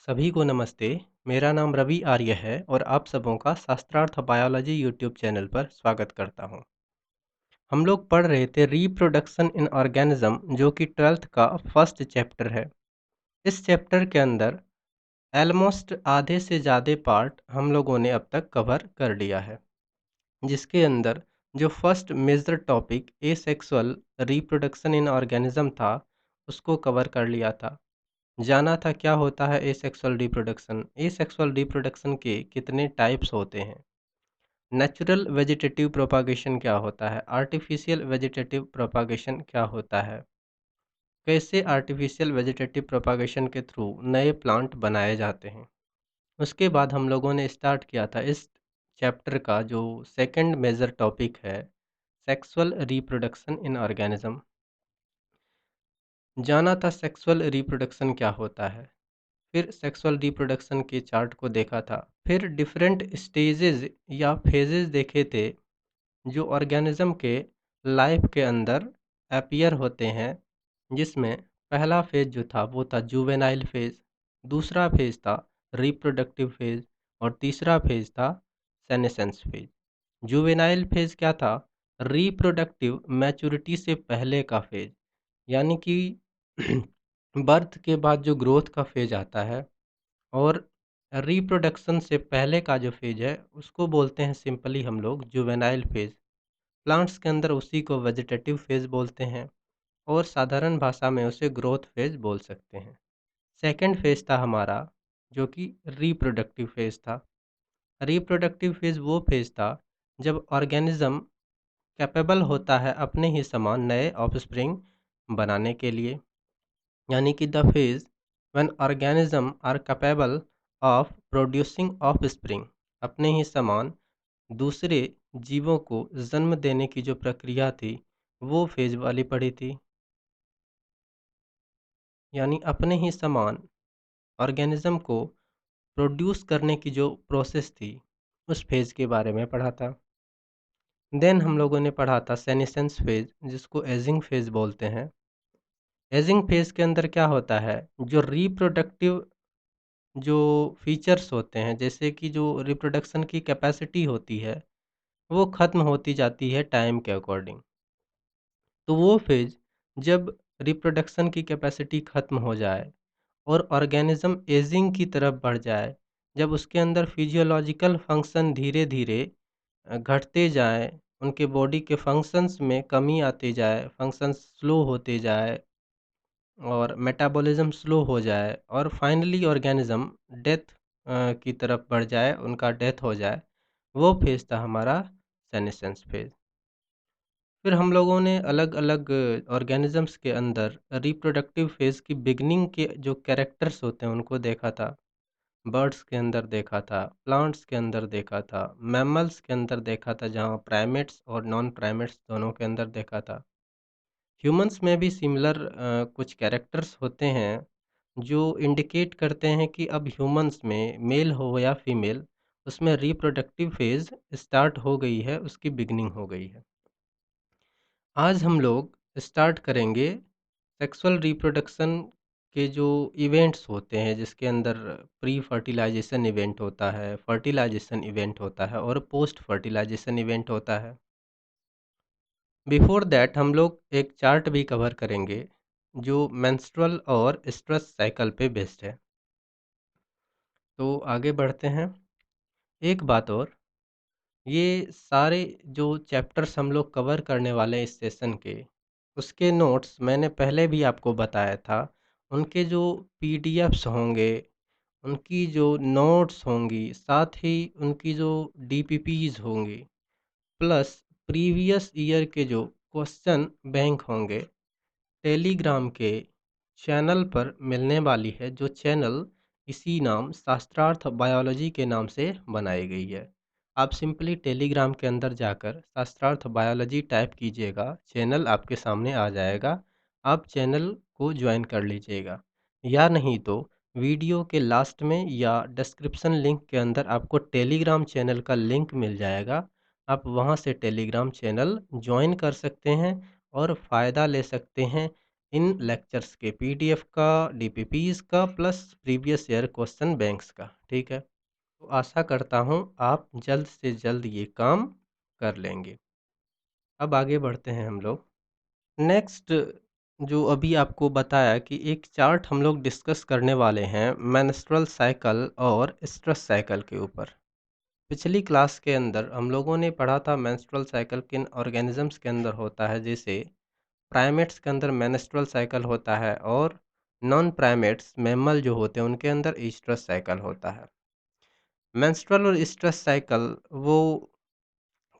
सभी को नमस्ते। मेरा नाम रवि आर्य है और आप सबों का शास्त्रार्थ बायोलॉजी यूट्यूब चैनल पर स्वागत करता हूं। हम लोग पढ़ रहे थे रिप्रोडक्शन इन ऑर्गेनिज्म जो कि 12th का फर्स्ट चैप्टर है। इस चैप्टर के अंदर ऑलमोस्ट आधे से ज़्यादा पार्ट हम लोगों ने अब तक कवर कर लिया है, जिसके अंदर जो first major topic asexual reproduction in organism था उसको कवर कर लिया था। जाना था क्या होता है एसेक्सुअल रिप्रोडक्शन, एसेक्सुअल रिप्रोडक्शन के कितने टाइप्स होते हैं, नेचुरल वेजिटेटिव प्रोपागेशन क्या होता है, आर्टिफिशियल वेजिटेटिव प्रोपागेशन क्या होता है, कैसे आर्टिफिशियल वेजिटेटिव प्रोपागेशन के थ्रू नए प्लांट बनाए जाते हैं। उसके बाद हम लोगों ने स्टार्ट किया था इस चैप्टर का जो सेकंड मेजर टॉपिक है, सेक्सुअल रिप्रोडक्शन इन ऑर्गेनिज्म। जाना था सेक्सुअल रिप्रोडक्शन क्या होता है, फिर सेक्सुअल रिप्रोडक्शन के चार्ट को देखा था, फिर डिफरेंट स्टेजेस या फेजेस देखे थे जो ऑर्गेनिज्म के लाइफ के अंदर अपीयर होते हैं, जिसमें पहला फेज जो था वो था जुवेनाइल फेज, दूसरा फेज था रिप्रोडक्टिव फेज और तीसरा फेज था सेनेसेंस फेज। जुवेनाइल फेज क्या था? रिप्रोडक्टिव मैच्योरिटी से पहले का फेज, यानी कि बर्थ के बाद जो ग्रोथ का फेज आता है और रिप्रोडक्शन से पहले का जो फेज है उसको बोलते हैं सिंपली हम लोग जुवेनाइल फेज। प्लांट्स के अंदर उसी को वेजिटेटिव फेज बोलते हैं और साधारण भाषा में उसे ग्रोथ फेज बोल सकते हैं। सेकंड फेज था हमारा जो कि रिप्रोडक्टिव फेज था। रिप्रोडक्टिव फेज वो फेज था जब ऑर्गेनिज्म कैपेबल होता है अपने ही समान नए ऑफस्प्रिंग बनाने के लिए, यानी कि the phase when organism are capable of producing offspring, अपने ही समान दूसरे जीवों को जन्म देने की जो प्रक्रिया थी वो फेज वाली पड़ी थी। यानी अपने ही समान ऑर्गेनिज्म को प्रोड्यूस करने की जो प्रोसेस थी उस फेज के बारे में पढ़ा था। देन हम लोगों ने पढ़ा था सेनेसेंस फेज, जिसको एजिंग फेज बोलते हैं। एजिंग फेज के अंदर क्या होता है, जो रिप्रोडक्टिव जो फीचर्स होते हैं, जैसे कि जो रिप्रोडक्शन की कैपेसिटी होती है वो ख़त्म होती जाती है टाइम के अकॉर्डिंग। तो वो फेज जब रिप्रोडक्शन की कैपेसिटी ख़त्म हो जाए और ऑर्गेनिज्म एजिंग की तरफ बढ़ जाए, जब उसके अंदर फिजियोलॉजिकल फंक्शन धीरे धीरे घटते जाएं, उनके बॉडी के फंक्शंस में कमी आती जाए, फंक्शंस स्लो होते जाए और मेटाबॉलिज्म स्लो हो जाए और फाइनली ऑर्गेनिज्म डेथ की तरफ बढ़ जाए, उनका डेथ हो जाए, वो फेज था हमारा सेनेसेंस फेज। फिर हम लोगों ने अलग-अलग ऑर्गेनिज़म्स के अंदर रिप्रोडक्टिव फ़ेज़ की बिगिनिंग के जो कैरेक्टर्स होते हैं उनको देखा था। बर्ड्स के अंदर देखा था, प्लांट्स के अंदर देखा था, मैमल्स के अंदर देखा था, जहाँ प्राइमेट्स और नॉन प्राइमेट्स दोनों के अंदर देखा था। ह्यूमन्स में भी सिमिलर कुछ कैरेक्टर्स होते हैं जो इंडिकेट करते हैं कि अब ह्यूमन्स में मेल हो या फीमेल, उसमें रिप्रोडक्टिव फ़ेज़ स्टार्ट हो गई है, उसकी बिगिनिंग हो गई है। आज हम लोग स्टार्ट करेंगे सेक्सुअल रिप्रोडक्शन के जो इवेंट्स होते हैं, जिसके अंदर प्री फर्टिलाइजेशन इवेंट होता है, फर्टिलाइजेशन इवेंट होता है और पोस्ट फर्टिलाइजेशन इवेंट होता है। बिफोर दैट हम लोग एक चार्ट भी कवर करेंगे जो मेंस्ट्रुअल और स्ट्रेस साइकिल पे बेस्ड है। तो आगे बढ़ते हैं। एक बात और, ये सारे जो चैप्टर्स हम लोग कवर करने वाले हैं इस सेशन के, उसके नोट्स मैंने पहले भी आपको बताया था। उनके जो पीडीएफ्स होंगे, उनकी जो नोट्स होंगी, साथ ही उनकी जो डीपीपीज होंगी, प्लस प्रीवियस ईयर के जो क्वेश्चन बैंक होंगे, टेलीग्राम के चैनल पर मिलने वाली है, जो चैनल इसी नाम शास्त्रार्थ बायोलॉजी के नाम से बनाई गई है। आप सिंपली टेलीग्राम के अंदर जाकर शास्त्रार्थ बायोलॉजी टाइप कीजिएगा, चैनल आपके सामने आ जाएगा। आप चैनल को ज्वाइन कर लीजिएगा, या नहीं तो वीडियो के लास्ट में या डिस्क्रिप्शन लिंक के अंदर आपको टेलीग्राम चैनल का लिंक मिल जाएगा। आप वहां से टेलीग्राम चैनल ज्वाइन कर सकते हैं और फ़ायदा ले सकते हैं इन लेक्चर्स के पीडीएफ का, डीपीपीज़ का plus previous year question banks का, ठीक है? तो आशा करता हूँ आप जल्द से जल्द ये काम कर लेंगे। अब आगे बढ़ते हैं हम लोग। नेक्स्ट जो अभी आपको बताया कि एक चार्ट हम लोग डिस्कस करने वाले हैं मेंस्ट्रुअल साइकिल और स्ट्रेस साइकिल के ऊपर। पिछली क्लास के अंदर हम लोगों ने पढ़ा था मेंस्ट्रुअल साइकिल किन ऑर्गेनिजम्स के अंदर होता है, जैसे प्राइमेट्स के अंदर मेंस्ट्रुअल साइकिल होता है और नॉन प्राइमेट्स मैमल जो होते हैं उनके अंदर स्ट्रेस साइकिल होता है। मेंस्ट्रुअल और स्ट्रेस साइकिल वो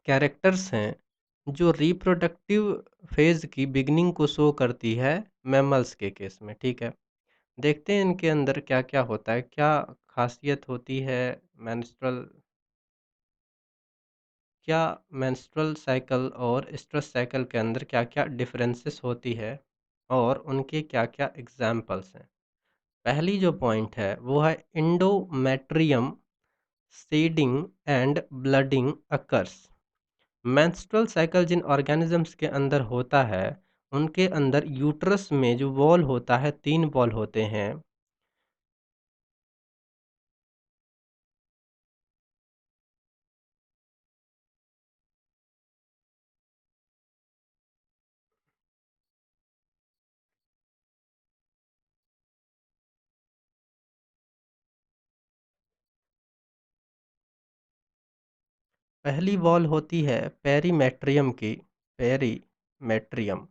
कैरेक्टर्स हैं जो रिप्रोडक्टिव फेज़ की बिगिनिंग को शो करती है मैमल्स के केस में, ठीक है? देखते हैं इनके अंदर क्या-क्या होता है, क्या ख़ासियत होती है मेंस्ट्रुअल क्या मेंस्ट्रुअल साइकिल और स्ट्रेस साइकिल के अंदर क्या-क्या डिफरेंसेस होती है और उनके क्या-क्या एग्ज़ाम्पल्स हैं। पहली जो पॉइंट है वो है endometrium shedding and bleeding occurs. Menstrual cycle जिन ऑर्गेनिजम्स के अंदर होता है, उनके अंदर यूट्रस में जो वॉल होता है 3 वॉल होते हैं। पहली वॉल होती है पेरीमेट्रियम की, पेरीमेट्रियम।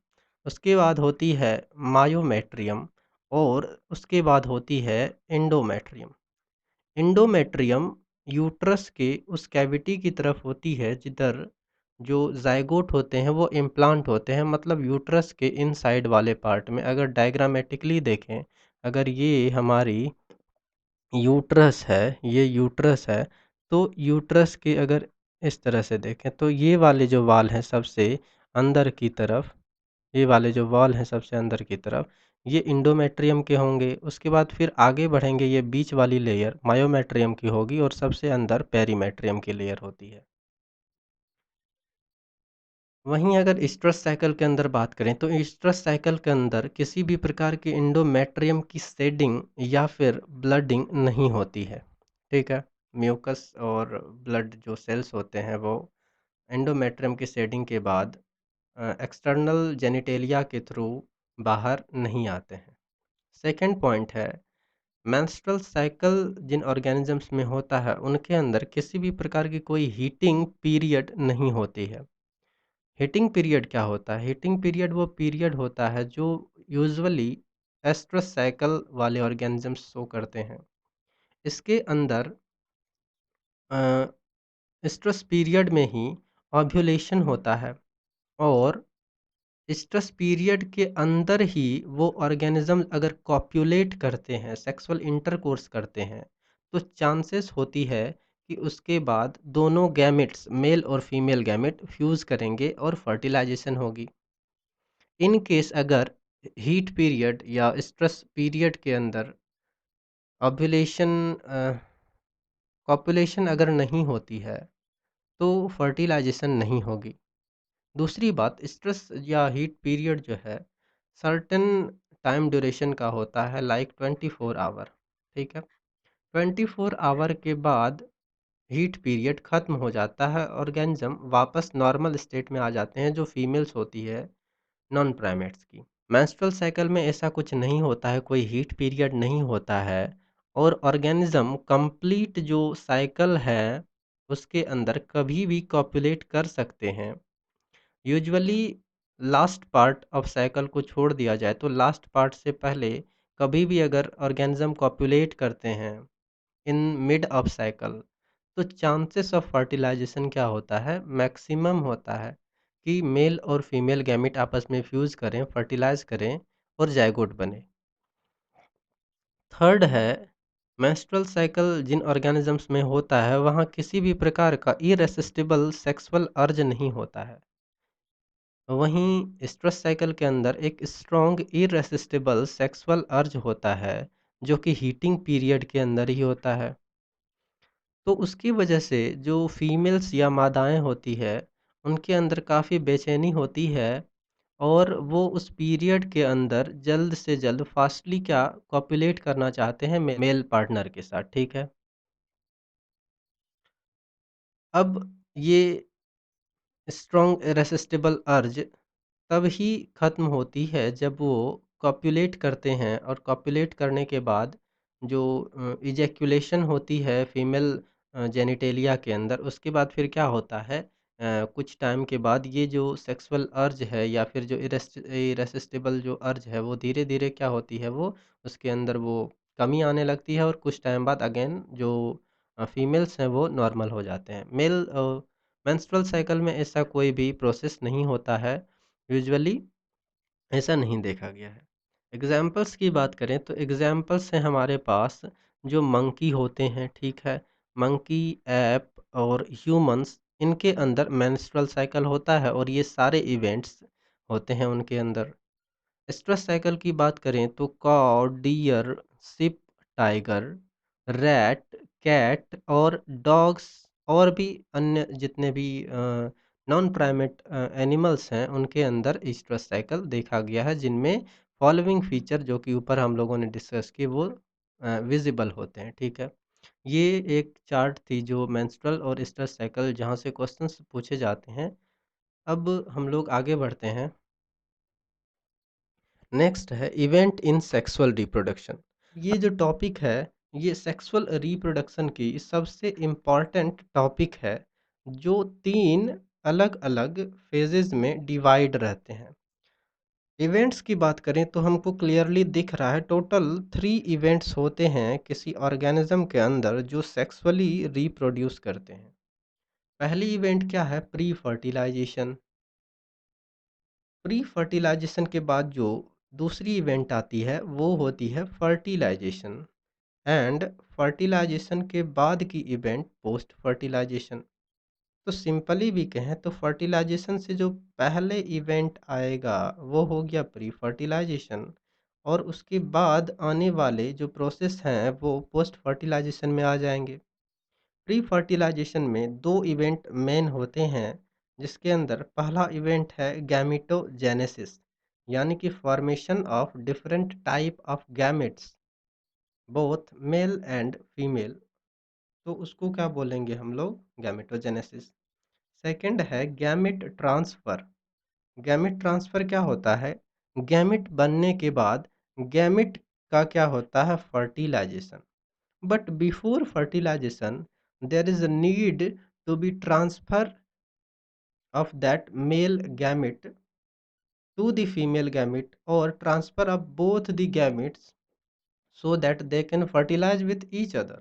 उसके बाद होती है मायोमेट्रियम और उसके बाद होती है एंडोमेट्रियम। एंडोमेट्रियम यूट्रस के उस कैविटी की तरफ होती है जिधर जो ज़ायगोट होते हैं वो इम्प्लांट होते हैं, मतलब यूट्रस के इनसाइड वाले पार्ट में। अगर डायग्रामेटिकली देखें, अगर ये हमारी यूट्रस है, ये यूट्रस है, तो यूट्रस के अगर इस तरह से देखें तो ये वाले जो वाल हैं सबसे अंदर की तरफ, ये वाले जो वॉल हैं सबसे अंदर की तरफ, ये एंडोमेट्रियम के होंगे। उसके बाद फिर आगे बढ़ेंगे, ये बीच वाली लेयर मायोमेट्रियम की होगी और सबसे अंदर पेरीमेट्रियम की लेयर होती है। वहीं अगर स्ट्रेस साइकिल के अंदर बात करें तो स्ट्रेस साइकिल के अंदर किसी भी प्रकार के एंडोमेट्रियम की शेडिंग या फिर ब्लडिंग नहीं होती है, ठीक है? म्यूकस और ब्लड जो सेल्स होते हैं वो एंडोमेट्रियम की शेडिंग के बाद एक्सटर्नल जेनिटेलिया के थ्रू बाहर नहीं आते हैं। सेकंड पॉइंट है, मेंस्ट्रुअल साइकिल जिन ऑर्गेनिजम्स में होता है उनके अंदर किसी भी प्रकार की कोई हीटिंग पीरियड नहीं होती है। हीटिंग पीरियड क्या होता है? हीटिंग पीरियड वो पीरियड होता है जो यूजुअली एस्ट्रस साइकिल वाले ऑर्गेनिजम्स शो करते हैं। इसके अंदर स्ट्रेस पीरियड में ही ओव्यूलेशन होता है और स्ट्रेस पीरियड के अंदर ही वो ऑर्गेनिज्म अगर कॉप्यूलेट करते हैं, सेक्सुअल इंटरकोर्स करते हैं, तो चांसेस होती है कि उसके बाद दोनों गैमेट्स मेल और फीमेल गैमेट फ्यूज़ करेंगे और फर्टिलाइजेशन होगी। इन केस अगर हीट पीरियड या स्ट्रेस पीरियड के अंदर ओव्यूलेशन कॉपुलेशन अगर नहीं होती है, तो फर्टिलाइजेशन नहीं होगी। दूसरी बात, स्ट्रेस या हीट पीरियड जो है सर्टेन टाइम ड्यूरेशन का होता है, लाइक 24 आवर, ठीक है? 24 आवर के बाद हीट पीरियड ख़त्म हो जाता है, ऑर्गेनिज्म वापस नॉर्मल स्टेट में आ जाते हैं जो फीमेल्स होती है नॉन प्राइमेट्स की। मेंस्ट्रुअल साइकिल में ऐसा कुछ नहीं होता है, कोई हीट पीरियड नहीं होता है और ऑर्गेनिज्म कंप्लीट जो साइकिल है उसके अंदर कभी भी कॉपुलेट कर सकते हैं। Usually last part of cycle को छोड़ दिया जाए तो लास्ट पार्ट से पहले कभी भी अगर ऑर्गेनिज्म कॉपुलेट करते हैं इन मिड ऑफ साइकिल, तो चांसेस ऑफ फर्टिलाइजेशन क्या होता है, मैक्सिमम होता है कि मेल और फीमेल गैमेट आपस में फ्यूज़ करें, फर्टिलाइज करें और जाइगोट बने। थर्ड है, मेंस्ट्रुअल साइकिल जिन ऑर्गेनिजम्स में होता है वहाँ किसी भी प्रकार का इरेसिस्टिबल सेक्सुअल अर्ज नहीं होता है। वहीं स्ट्रेस साइकिल के अंदर एक स्ट्रॉन्ग इरेसिस्टिबल सेक्सुअल अर्ज होता है जो कि हीटिंग पीरियड के अंदर ही होता है। तो उसकी वजह से जो फीमेल्स या मादाएँ होती है, उनके अंदर काफ़ी बेचैनी होती है और वो उस पीरियड के अंदर जल्द से जल्द फ़ास्टली क्या कॉपुलेट करना चाहते हैं मेल पार्टनर के साथ, ठीक है? अब ये स्ट्रॉन्ग इरेसिस्टिबल अर्ज तब ही ख़त्म होती है जब वो कॉपुलेट करते हैं और कॉपुलेट करने के बाद जो इजैक्यूलेशन होती है फीमेल जेनिटेलिया के अंदर, उसके बाद फिर क्या होता है, कुछ टाइम के बाद ये जो सेक्सुअल अर्ज है या फिर जो इरेसिस्टिबल जो अर्ज है वो धीरे-धीरे क्या होती है, वो उसके अंदर वो कमी आने लगती है और कुछ टाइम बाद अगेन जो फीमेल्स हैं वो नॉर्मल हो जाते हैं। मेंस्ट्रुअल साइकिल में ऐसा कोई भी प्रोसेस नहीं होता है, यूजुअली ऐसा नहीं देखा गया है। एग्ज़ाम्पल्स की बात करें तो एग्ज़ाम्पल्स हैं हमारे पास, जो मंकी होते हैं, ठीक है? मंकी, ऐप और ह्यूमन्स, इनके अंदर मेंस्ट्रुअल साइकिल होता है और ये सारे इवेंट्स होते हैं उनके अंदर। स्ट्रेस साइकिल की बात करें तो cow, deer, sheep, tiger, rat, cat और डॉग्स और भी अन्य जितने भी नॉन प्राइमेट एनिमल्स हैं उनके अंदर स्ट्रेस साइकिल देखा गया है, जिनमें फॉलोइंग फीचर जो कि ऊपर हम लोगों ने डिस्कस किए वो विजिबल होते हैं, ठीक है? ये एक चार्ट थी जो मेंस्ट्रुअल और स्ट्रेस साइकिल जहाँ से क्वेश्चंस पूछे जाते हैं। अब हम लोग आगे बढ़ते हैं। नेक्स्ट है इवेंट इन सेक्सुअल रिप्रोडक्शन। ये जो टॉपिक है, ये सेक्सुअल रिप्रोडक्शन की सबसे इम्पॉर्टेंट टॉपिक है, जो 3 अलग-अलग फेजेज़ में डिवाइड रहते हैं। इवेंट्स की बात करें तो हमको क्लियरली दिख रहा है टोटल 3 इवेंट्स होते हैं किसी ऑर्गेनिज़्म के अंदर जो सेक्सुअली रिप्रोड्यूस करते हैं। पहली इवेंट क्या है? Pre fertilisation. प्री फर्टिलाइज़ेशन के बाद जो दूसरी इवेंट आती है वो होती है फर्टिलाइज़ेशन। एंड फर्टिलाइजेशन के बाद की इवेंट पोस्ट फर्टिलाइजेशन। तो सिंपली भी कहें तो फर्टिलाइजेशन से जो पहले इवेंट आएगा वो हो गया प्री फर्टिलाइजेशन, और उसके बाद आने वाले जो प्रोसेस हैं वो पोस्ट फर्टिलाइजेशन में आ जाएंगे। प्री फर्टिलाइजेशन में दो इवेंट मेन होते हैं, जिसके अंदर पहला इवेंट है गैमेटोजेनेसिस, यानी कि formation of different type of gametes, both male and female. तो उसको क्या बोलेंगे हम लोग? गैमेटोजेनेसिस। सेकंड है गैमेट ट्रांसफ़र। गैमेट ट्रांसफ़र क्या होता है? गैमेट बनने के बाद गैमेट का क्या होता है? Fertilisation. But before fertilisation there is a need to be transfer of that male gamete to the female gamete, or transfer of both the gametes so that they can fertilize with each other।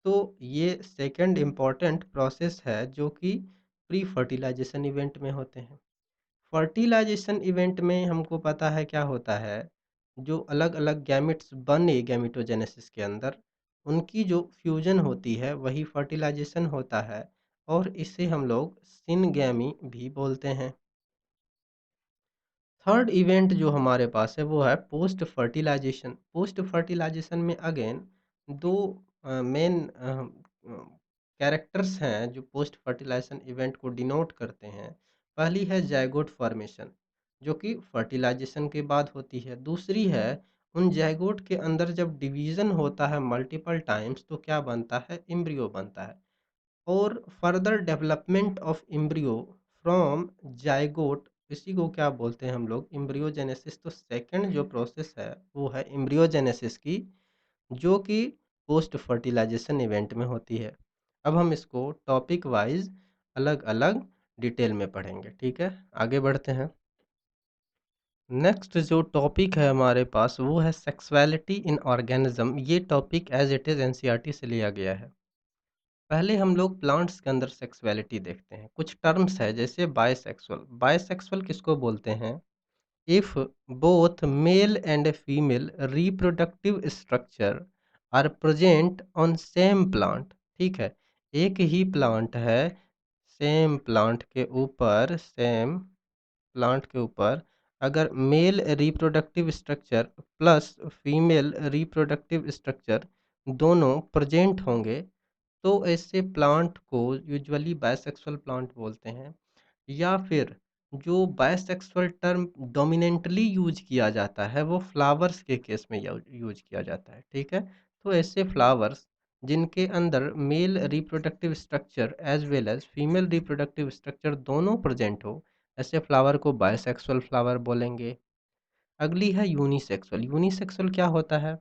तो ये second important process है जो कि pre fertilisation event में होते हैं। Fertilization event में हमको पता है क्या होता है, जो अलग अलग गैमेट्स बने गैमेटोजेनेसिस के अंदर, उनकी जो फ्यूजन होती है वही फर्टिलाइजेशन होता है, और इसे हम लोग सिनगैमी भी बोलते हैं। थर्ड इवेंट जो हमारे पास है वो है पोस्ट फर्टिलाइजेशन। पोस्ट फर्टिलाइजेशन में अगेन दो मेन कैरेक्टर्स हैं जो पोस्ट फर्टिलाइजेशन इवेंट को डिनोट करते हैं। पहली है जाइगोट फॉर्मेशन, जो कि फर्टिलाइजेशन के बाद होती है। दूसरी है उन जाइगोट के अंदर जब डिवीज़न होता है मल्टीपल टाइम्स तो क्या बनता है? एम्ब्रियो बनता है। और further development of embryo from zygote, इसी को क्या बोलते हैं हम लोग? एम्ब्रियोजेनेसिस। तो सेकंड जो प्रोसेस है वो है एम्ब्रियोजेनेसिस की, जो कि पोस्ट फर्टिलाइजेशन इवेंट में होती है। अब हम इसको टॉपिक वाइज अलग अलग डिटेल में पढ़ेंगे, ठीक है? आगे बढ़ते हैं। नेक्स्ट जो टॉपिक है हमारे पास वो है सेक्सुअलिटी इन ऑर्गेनिज्म। ये topic as it is NCERT से लिया गया है। पहले हम लोग प्लांट्स के अंदर सेक्सुअलिटी देखते हैं। कुछ टर्म्स है जैसे बायसेक्सुअल। बायसेक्सुअल किसको बोलते हैं? If both male and female reproductive structure are present on same plant, ठीक है? एक ही प्लांट है, सेम प्लांट के ऊपर अगर male reproductive structure plus female reproductive structure दोनों प्रेजेंट होंगे, तो ऐसे प्लांट को यूजुअली बायसेक्सुअल प्लांट बोलते हैं। या फिर जो बायसेक्सुअल टर्म डोमिनेंटली यूज किया जाता है वो फ्लावर्स के केस में यूज किया जाता है, ठीक है। तो ऐसे फ्लावर्स जिनके अंदर male reproductive structure as well as female reproductive structure दोनों प्रेजेंट हो, ऐसे फ्लावर को बायसेक्सुअल फ्लावर बोलेंगे। अगली है यूनिसेक्सुअल। यूनिसेक्सुअल क्या होता है?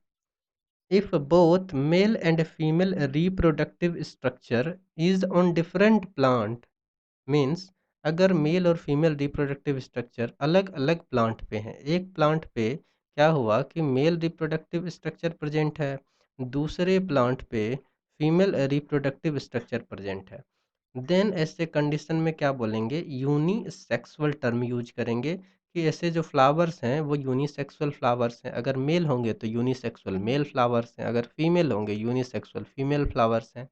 If both male and female reproductive structure is on different plant, means अगर मेल और फीमेल रिप्रोडक्टिव स्ट्रक्चर अलग अलग प्लांट पे हैं, एक प्लांट पे क्या हुआ कि मेल रिप्रोडक्टिव स्ट्रक्चर प्रेजेंट है, दूसरे प्लांट पे फीमेल रिप्रोडक्टिव स्ट्रक्चर प्रेजेंट है, देन ऐसे कंडीशन में क्या बोलेंगे? यूनिसेक्सुअल टर्म यूज करेंगे कि ऐसे जो फ्लावर्स हैं वो यूनिसेक्सुअल फ्लावर्स हैं। अगर मेल होंगे तो यूनिसेक्सुअल मेल फ्लावर्स हैं, अगर फीमेल होंगे यूनिसेक्सुअल फीमेल फ्लावर्स हैं।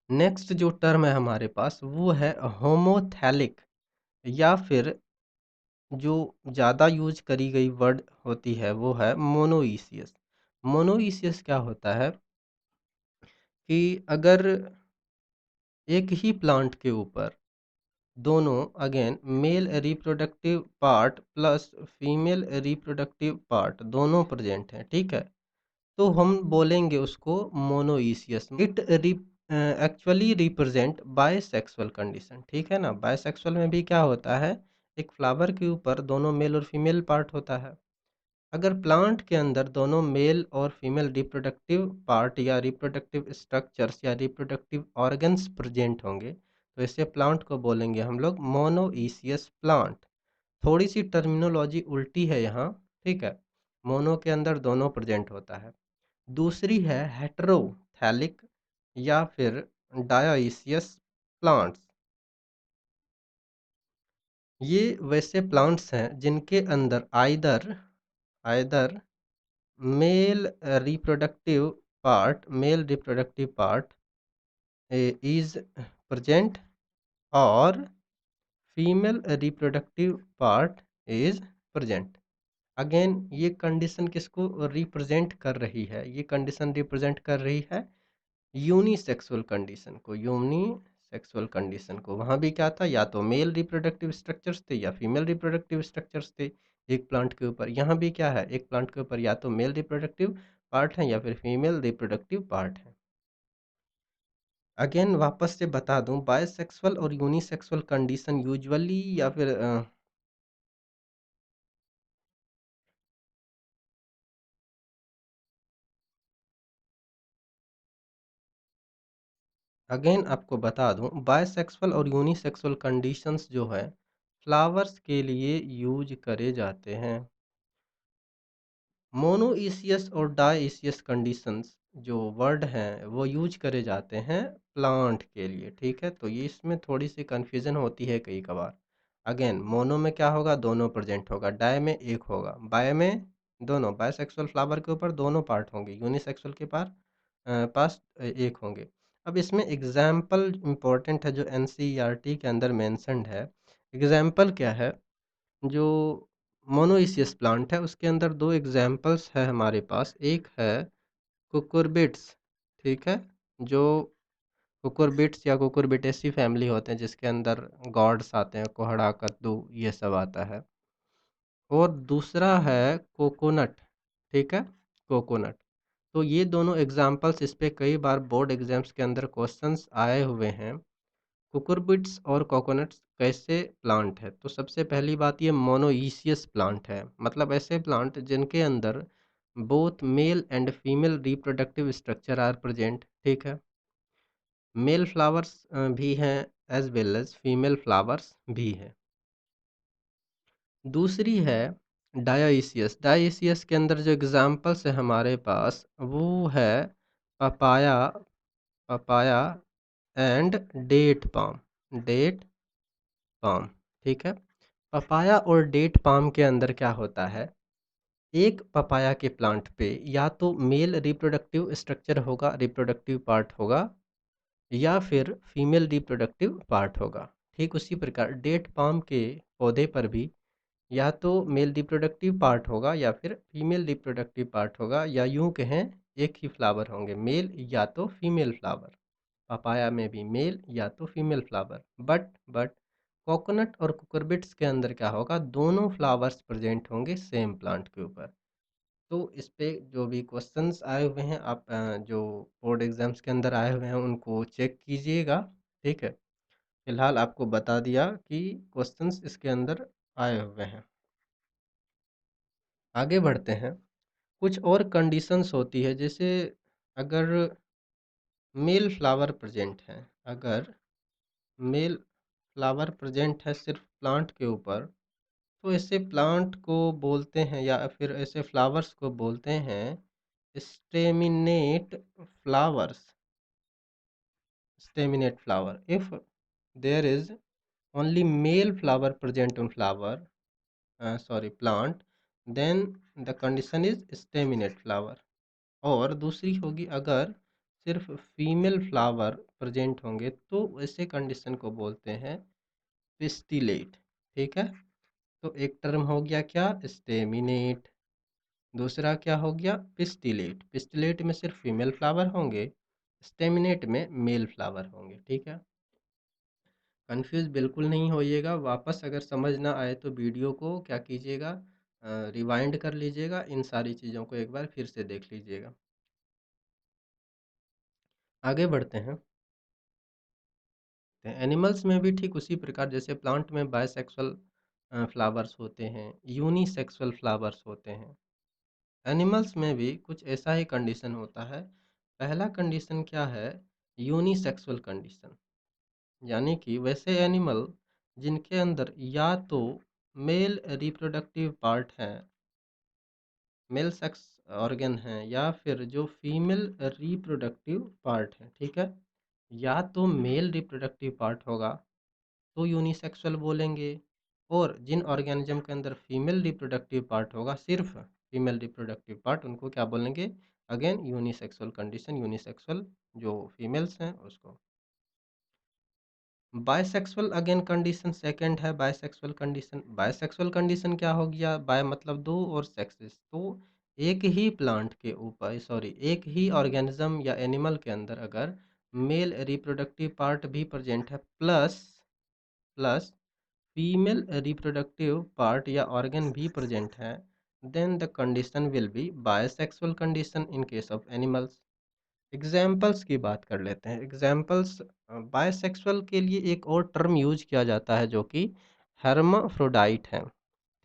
नेक्स्ट जो टर्म है हमारे पास वो है होमोथैलिक, या फिर जो ज़्यादा यूज करी गई वर्ड होती है वो है मोनोइसियस। मोनोइसियस क्या होता है कि अगर एक ही प्लांट के ऊपर दोनों again mail reproductive part plus female reproductive part दोनों प्रेजेंट हैं, ठीक है, तो हम बोलेंगे उसको monoecious. It actually represent bisexual condition, ठीक है ना। बायसेक्सुअल में भी क्या होता है, एक फ्लावर के ऊपर दोनों मेल और फीमेल पार्ट होता है। अगर प्लांट के अंदर दोनों मेल और फीमेल रिप्रोडक्टिव पार्ट या रिप्रोडक्टिव स्ट्रक्चर्स या रिप्रोडक्टिव ऑर्गन्स प्रेजेंट होंगे तो इसे प्लांट को बोलेंगे हम लोग मोनोइसियस प्लांट। थोड़ी सी टर्मिनोलॉजी उल्टी है यहाँ, ठीक है। मोनो के अंदर दोनों प्रेजेंट होता है। दूसरी है हेटेरोथैलिक या फिर डायोइसियस प्लांट्स। ये वैसे प्लांट्स हैं जिनके अंदर either either male reproductive part is present और female reproductive part is present. Again ये कंडीशन किसको रिप्रेजेंट कर रही है? ये कंडीशन रिप्रेजेंट कर रही है यूनिसेक्सुअल कंडीशन को। यूनिसेक्सुअल कंडीशन को वहाँ भी क्या था, या तो मेल रिप्रोडक्टिव स्ट्रक्चर्स थे या फीमेल रिप्रोडक्टिव स्ट्रक्चर्स थे एक प्लांट के ऊपर। यहाँ भी क्या है, एक प्लांट के ऊपर या तो मेल रिप्रोडक्टिव पार्ट है या फिर फीमेल रिप्रोडक्टिव पार्ट है। अगेन वापस से बता दूं, बायसेक्सुअल और यूनिसेक्सुअल कंडीशन यूजुअली या फिर अगेन आपको बता दूं, बायसेक्सुअल और यूनिसेक्सुअल कंडीशंस जो है फ्लावर्स के लिए यूज करे जाते हैं। मोनोइसियस और डाइसियस कंडीशंस जो वर्ड हैं वो यूज करे जाते हैं प्लांट के लिए, ठीक है। तो ये इसमें थोड़ी सी कन्फ्यूजन होती है कई कभार। अगेन मोनो में क्या होगा, दोनों प्रेजेंट होगा, डाय में एक होगा, बाय में दोनों, बायसेक्सुअल फ्लावर के ऊपर दोनों पार्ट होंगे, यूनिसेक्सुअल के पास एक होंगे। अब इसमें एग्जाम्पल इम्पोर्टेंट है जो एनसीईआरटी के अंदर मेंशन्ड है। एग्जाम्पल क्या है? जो मोनोइसियस प्लांट है उसके अंदर दो एग्जाम्पल्स है हमारे पास। एक है कुकुरबिट्स, ठीक है, जो कुकुरबिट्स या कुकुरबिटेसी फैमिली होते हैं जिसके अंदर गॉड्स आते हैं, कोहड़ा, कद्दू, ये सब आता है। और दूसरा है कोकोनट, ठीक है, कोकोनट। तो ये दोनों एग्जाम्पल्स, इस पे कई बार बोर्ड एग्जाम्स के अंदर क्वेश्चंस आए हुए हैं। कुकुरबिट्स और कोकोनट्स कैसे प्लांट है? तो सबसे पहली बात, ये मोनोइसियस प्लांट है, मतलब ऐसे प्लांट जिनके अंदर both male and female reproductive structure are present, ठीक है। मेल फ्लावर्स भी हैं as well as female flowers भी हैं। दूसरी है डायोइसियस। डायोइसियस के अंदर जो एग्जाम्पल्स है हमारे पास वो है papaya, papaya and date palm, date palm, ठीक है। पपाया और डेट पाम के अंदर क्या होता है, एक पपाया के प्लांट पे या तो मेल रिप्रोडक्टिव स्ट्रक्चर होगा, रिप्रोडक्टिव पार्ट होगा, या फिर फीमेल रिप्रोडक्टिव पार्ट होगा। ठीक उसी प्रकार डेट पाम के पौधे पर भी या तो मेल रिप्रोडक्टिव पार्ट होगा या फिर फीमेल रिप्रोडक्टिव पार्ट होगा, या यूं कहें एक ही फ्लावर होंगे, मेल या तो फीमेल फ्लावर। पपाया में भी मेल या तो फीमेल फ्लावर। बट कोकोनट और कुकुरबिट्स के अंदर क्या होगा, दोनों फ्लावर्स प्रेजेंट होंगे सेम प्लांट के ऊपर। तो इस पे जो भी क्वेश्चंस आए हुए हैं आप जो बोर्ड एग्जाम्स के अंदर आए हुए हैं उनको चेक कीजिएगा, ठीक है। फिलहाल आपको बता दिया कि क्वेश्चंस इसके अंदर आए हुए हैं। आगे बढ़ते हैं। कुछ और कंडीशंस होती है, जैसे अगर मेल फ्लावर प्रेजेंट है, अगर मेल फ्लावर प्रेजेंट है सिर्फ प्लांट के ऊपर, तो ऐसे प्लांट को बोलते हैं या फिर ऐसे फ्लावर्स को बोलते हैं staminate flowers. Staminate flower, if there is only male flower present on flower, sorry plant, then the condition is staminate flower। और दूसरी होगी, अगर सिर्फ फीमेल फ्लावर प्रेजेंट होंगे तो ऐसे कंडीशन को बोलते हैं पिस्टिलेट, ठीक है। तो एक टर्म हो गया क्या, स्टेमिनेट, दूसरा क्या हो गया, पिस्टिलेट। पिस्टिलेट में सिर्फ फीमेल फ्लावर होंगे, स्टेमिनेट में मेल फ्लावर होंगे, ठीक है। कंफ्यूज बिल्कुल नहीं होइएगा। वापस अगर समझ ना आए तो वीडियो को क्या कीजिएगा, रिवाइंड कर लीजिएगा, इन सारी चीज़ों को एक बार फिर से देख लीजिएगा। आगे बढ़ते हैं। एनिमल्स में भी ठीक उसी प्रकार, जैसे प्लांट में बायसेक्सुअल फ्लावर्स होते हैं, यूनिसेक्सुअल फ्लावर्स होते हैं, एनिमल्स में भी कुछ ऐसा ही कंडीशन होता है। पहला कंडीशन क्या है, यूनिसेक्सुअल कंडीशन, यानी कि वैसे एनिमल जिनके अंदर या तो मेल रिप्रोडक्टिव पार्ट है, मेल सेक्स ऑर्गन है, या फिर जो फीमेल रिप्रोडक्टिव पार्ट है, ठीक है। या तो मेल रिप्रोडक्टिव पार्ट होगा तो यूनिसेक्सुअल बोलेंगे, और जिन ऑर्गेनिज्म के अंदर फीमेल रिप्रोडक्टिव पार्ट होगा, सिर्फ फीमेल रिप्रोडक्टिव पार्ट, उनको क्या बोलेंगे, अगेन यूनिसेक्सुअल कंडीशन, यूनिसेक्सुअल जो फीमेल्स हैं उसको। बायसेक्सुअल अगेन कंडीशन सेकंड है, बायसेक्सुअल कंडीशन। बायसेक्सुअल कंडीशन क्या हो गया, बाय मतलब दो और सेक्सेस, तो एक ही प्लांट के ऊपर, सॉरी एक ही ऑर्गेनिज्म या एनिमल के अंदर अगर मेल रिप्रोडक्टिव पार्ट भी प्रेजेंट है plus plus female reproductive part या ऑर्गन भी प्रेजेंट है, then the condition will be bisexual condition in case of animals. Examples की बात कर लेते हैं। एग्जाम्पल्स, बायसेक्सुअल के लिए एक और टर्म यूज किया जाता है जो कि हेर्माफ्रोडाइट है,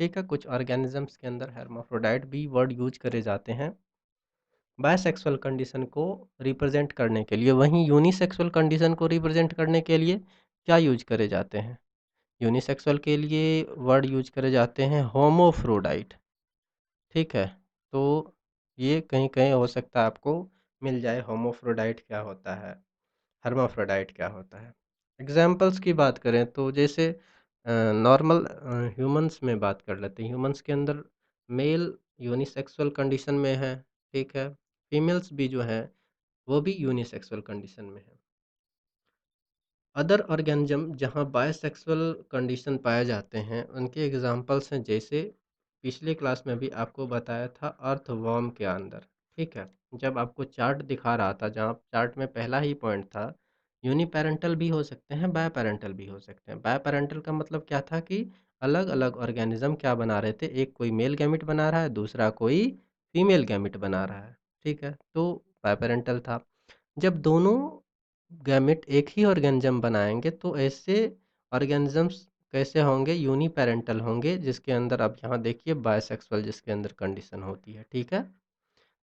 ठीक है। कुछ ऑर्गेनिजम्स के अंदर हेर्माफ्रोडाइट भी वर्ड यूज करे जाते हैं बायसेक्सुअल कंडीशन को रिप्रेजेंट करने के लिए। वहीं यूनिसेक्सुअल कंडीशन को रिप्रेजेंट करने के लिए क्या यूज करे जाते हैं, यूनिसेक्सुअल के लिए वर्ड यूज करे जाते हैं होमोफ्रोडाइट, ठीक है। तो ये कहीं कहीं हो सकता है आपको मिल जाए, होमोफ्रोडाइट क्या होता है, हर्माफ्रोडाइट क्या होता है। एग्जाम्पल्स की बात करें तो जैसे नॉर्मल ह्यूमंस में बात कर लेते हैं। ह्यूमंस के अंदर मेल यूनिसेक्सुअल कंडीशन में है, ठीक है। फीमेल्स भी जो है वो भी यूनिसेक्सुअल कंडीशन में है। अदर ऑर्गेनिज्म जहाँ बायसेक्सुअल कंडीशन पाए जाते हैं उनके एग्जांपल्स हैं, जैसे पिछले क्लास में भी आपको बताया था अर्थवर्म के अंदर, ठीक है। जब आपको चार्ट दिखा रहा था, जहाँ चार्ट में पहला ही पॉइंट था यूनिपेरेंटल भी हो सकते हैं, बायपेरेंटल भी हो सकते हैं। बायपेरेंटल का मतलब क्या था कि अलग अलग ऑर्गेनिज्म क्या बना रहे थे, एक कोई मेल गैमिट बना रहा है, दूसरा कोई फीमेल गैमिट बना रहा है, ठीक है। तो बायपेरेंटल था। जब दोनों गैमेट एक ही ऑर्गेनिज्म बनाएंगे तो ऐसे ऑर्गेनिजम्स कैसे होंगे, यूनिपेरेंटल होंगे, जिसके अंदर आप यहाँ देखिए बायसेक्सुअल जिसके अंदर कंडीशन होती है, ठीक है।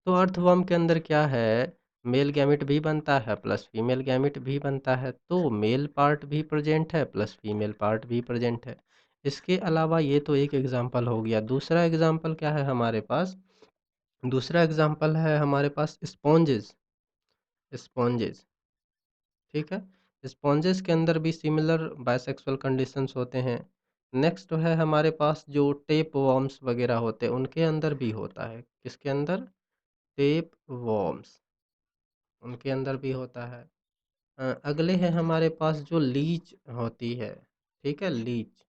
तो अर्थवर्म के अंदर क्या है, मेल गैमेट भी बनता है प्लस फीमेल गैमेट भी बनता है, तो मेल पार्ट भी प्रेजेंट है प्लस फीमेल पार्ट भी प्रेजेंट है। इसके अलावा ये तो एक एग्जाम्पल हो गया। दूसरा एग्जाम्पल क्या है हमारे पास, दूसरा एग्जाम्पल है हमारे पास स्पॉन्जेस। स्पॉन्जेस, ठीक है। स्पॉन्जेस के अंदर भी सिमिलर बायसेक्सुअल कंडीशंस होते हैं। नेक्स्ट है हमारे पास जो टेप वॉर्म्स वगैरह होते हैं उनके अंदर भी होता है, किसके अंदर, टेप वॉर्म्स, उनके अंदर भी होता है। अगले हैं हमारे पास जो लीच होती है, ठीक है, लीच,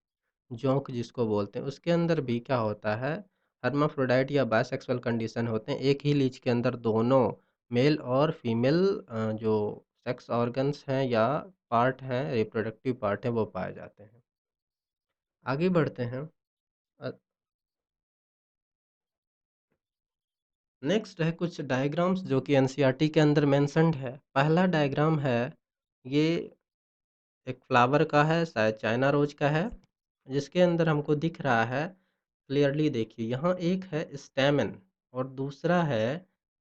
जोंक जिसको बोलते हैं, उसके अंदर भी क्या होता है, हर्माफ्रोडाइट या बायसेक्सुअल कंडीशन होते हैं। एक ही लीच के अंदर दोनों मेल और फीमेल जो सेक्स ऑर्गन्स हैं या पार्ट हैं, रिप्रोडक्टिव पार्ट हैं, वो पाए जाते हैं। आगे बढ़ते हैं। अ, नेक्स्ट है कुछ डायग्राम्स जो कि एनसीईआरटी के अंदर मेंशन्ड है। पहला डायग्राम है, ये एक फ्लावर का है, शायद चाइना रोज़ का है, जिसके अंदर हमको दिख रहा है, क्लियरली देखिए यहाँ एक है स्टैमेन और दूसरा है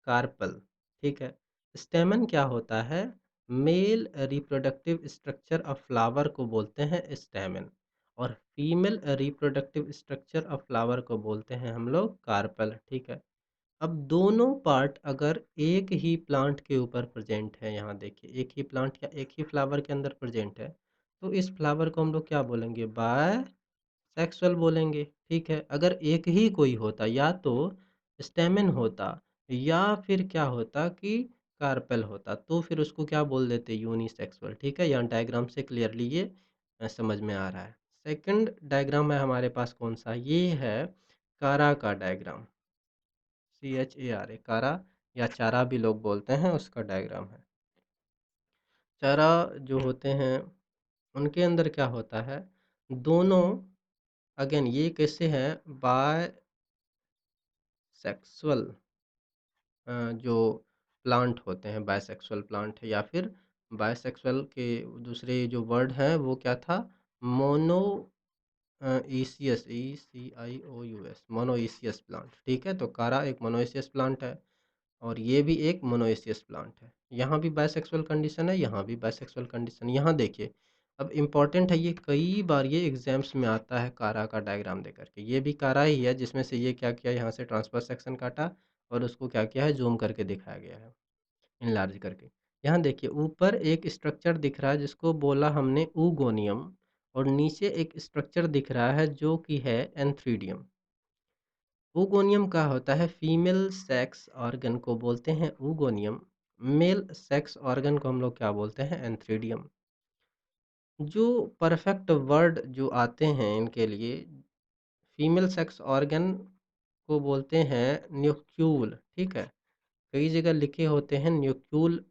कार्पल, ठीक है। स्टैमेन क्या होता है? Mail reproductive structure of flower को बोलते हैं स्टैमेन, और female reproductive structure of flower को बोलते हैं हम लोग कार्पल, ठीक है। अब दोनों पार्ट अगर एक ही प्लांट के ऊपर प्रेजेंट है, यहाँ देखिए एक ही प्लांट या एक ही फ्लावर के अंदर प्रेजेंट है, तो इस फ्लावर को हम लोग क्या बोलेंगे? बाय सेक्सुअल बोलेंगे, ठीक है। अगर एक ही कोई होता, या तो स्टेमेन होता या फिर क्या होता कि कार्पेल होता, तो फिर उसको क्या बोल देते? यूनिसेक्सुअल, ठीक है। यहाँ डायग्राम से क्लियरली ये समझ में आ रहा है। सेकंड डायग्राम है हमारे पास कौन सा? ये है कारा का डायग्राम, CHARA, कारा या चारा भी लोग बोलते हैं, उसका डायग्राम है। चारा जो होते हैं उनके अंदर क्या होता है? दोनों, अगेन ये कैसे हैं? बाय सेक्सुअल जो प्लांट होते हैं, बायसेक्सुअल प्लांट है, या फिर बायसेक्सुअल के दूसरे जो वर्ड हैं वो क्या था? मोनो ईसियस, ECIOUS, मोनोइसियस प्लांट, ठीक है। तो कारा एक मोनोइसियस प्लांट है और ये भी एक मोनोइसियस प्लांट है। यहाँ भी बायसेक्सुअल कंडीशन है, यहाँ भी बायसेक्सुअल कंडीशन। यहाँ देखिए, अब इम्पॉर्टेंट है, ये कई बार ये एग्जाम्स में आता है कारा का डायग्राम देकर के। ये भी कारा ही है, जिसमें से ये क्या किया, यहाँ से ट्रांसफर सेक्शन काटा और उसको क्या किया है? जूम करके दिखाया गया है, इनलार्ज करके। यहाँ देखिए ऊपर एक स्ट्रक्चर दिख रहा है जिसको बोला हमने ऊगोनियम, और नीचे एक स्ट्रक्चर दिख रहा है जो कि है एंथ्रीडियम। ऊगोनियम का होता है फीमेल सेक्स ऑर्गन को बोलते हैं ऊगोनियम, मेल सेक्स ऑर्गन को हम लोग क्या बोलते हैं? एंथ्रीडियम। जो परफेक्ट वर्ड जो आते हैं इनके लिए, फीमेल सेक्स ऑर्गन को बोलते हैं न्यूक्यूल, ठीक है। कई जगह लिखे होते हैं न्यूक्यूल,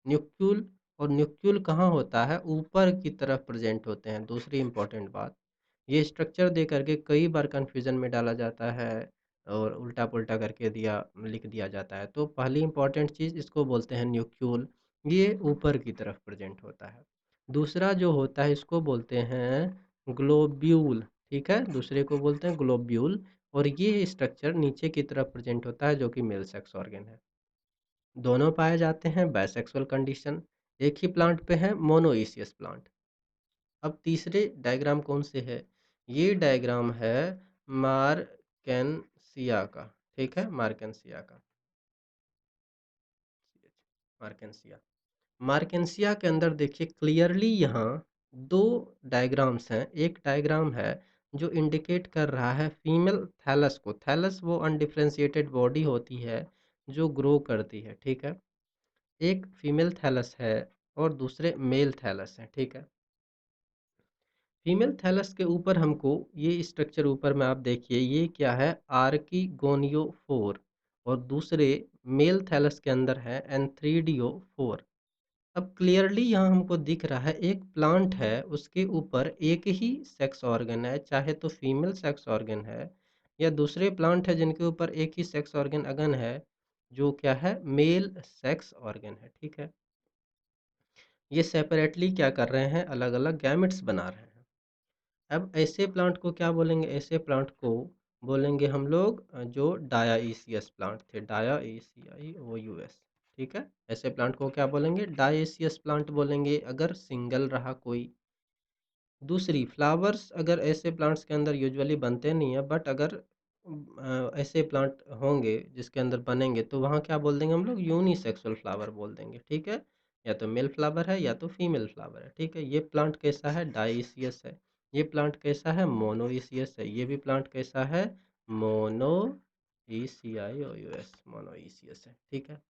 न्यूक्यूल। और न्यूक्यूल कहाँ होता है? ऊपर की तरफ प्रेजेंट होते हैं। दूसरी इंपॉर्टेंट बात, ये स्ट्रक्चर दे करके कई बार कन्फ्यूजन में डाला जाता है और उल्टा पुल्टा करके लिख दिया जाता है। तो पहली इंपॉर्टेंट चीज़, इसको बोलते हैं न्यूक्यूल, ये ऊपर की तरफ प्रेजेंट होता है। दूसरा जो होता है इसको बोलते हैं ग्लोब्यूल, ठीक है, दूसरे को बोलते हैं ग्लोब्यूल। और ये स्ट्रक्चर नीचे की तरफ प्रेजेंट होता है जो कि मेल सेक्स ऑर्गन है। दोनों पाए जाते हैं बायसेक्सुअल कंडीशन, एक ही प्लांट पे है, मोनोइसियस प्लांट। अब तीसरे डायग्राम कौन से है? ये डायग्राम है मार्केंसिया का, ठीक है, मार्केंसिया का, मार्केंसिया। मार्केंसिया के अंदर देखिए क्लियरली यहाँ दो डायग्राम्स हैं। एक डायग्राम है जो इंडिकेट कर रहा है फीमेल थैलस को। थैलस वो अनडिफरेंशिएटेड बॉडी होती है जो ग्रो करती है, ठीक है। एक फीमेल थैलस है और दूसरे मेल थैलस हैं, ठीक है। फीमेल थैलस के ऊपर हमको ये स्ट्रक्चर ऊपर में आप देखिए, ये क्या है? आर्किगोनियोफोर। और दूसरे मेल थैलस के अंदर है एंथ्रीडियोफोर। अब क्लियरली यहाँ हमको दिख रहा है एक प्लांट है, उसके ऊपर एक ही सेक्स ऑर्गन है, चाहे तो फीमेल सेक्स ऑर्गन है, या दूसरे प्लांट है जिनके ऊपर एक ही सेक्स ऑर्गन अगन है, जो क्या है? मेल सेक्स ऑर्गन है, ठीक है। ये सेपरेटली क्या कर रहे हैं? अलग अलग गैमेट्स बना रहे हैं। अब ऐसे प्लांट को क्या बोलेंगे? ऐसे प्लांट को बोलेंगे हम लोग जो डायाइसियस प्लांट थे, DIACIOUS, ठीक है। ऐसे प्लांट को क्या बोलेंगे? डायसियस प्लांट बोलेंगे अगर सिंगल रहा कोई। दूसरी, फ्लावर्स अगर ऐसे प्लांट्स के अंदर यूजुअली बनते नहीं है, बट अगर ऐसे प्लांट होंगे जिसके अंदर बनेंगे, तो वहाँ क्या बोल देंगे हम लोग? यूनिसेक्सुअल फ्लावर बोल देंगे, ठीक है। या तो मेल फ्लावर है या तो फीमेल फ्लावर है, ठीक है। ये प्लांट कैसा है? डाइसियस है। ये प्लांट कैसा है? मोनोइसियस है। ये भी प्लांट कैसा है? मोनोइसियास, मोनोइसियस है, ठीक है।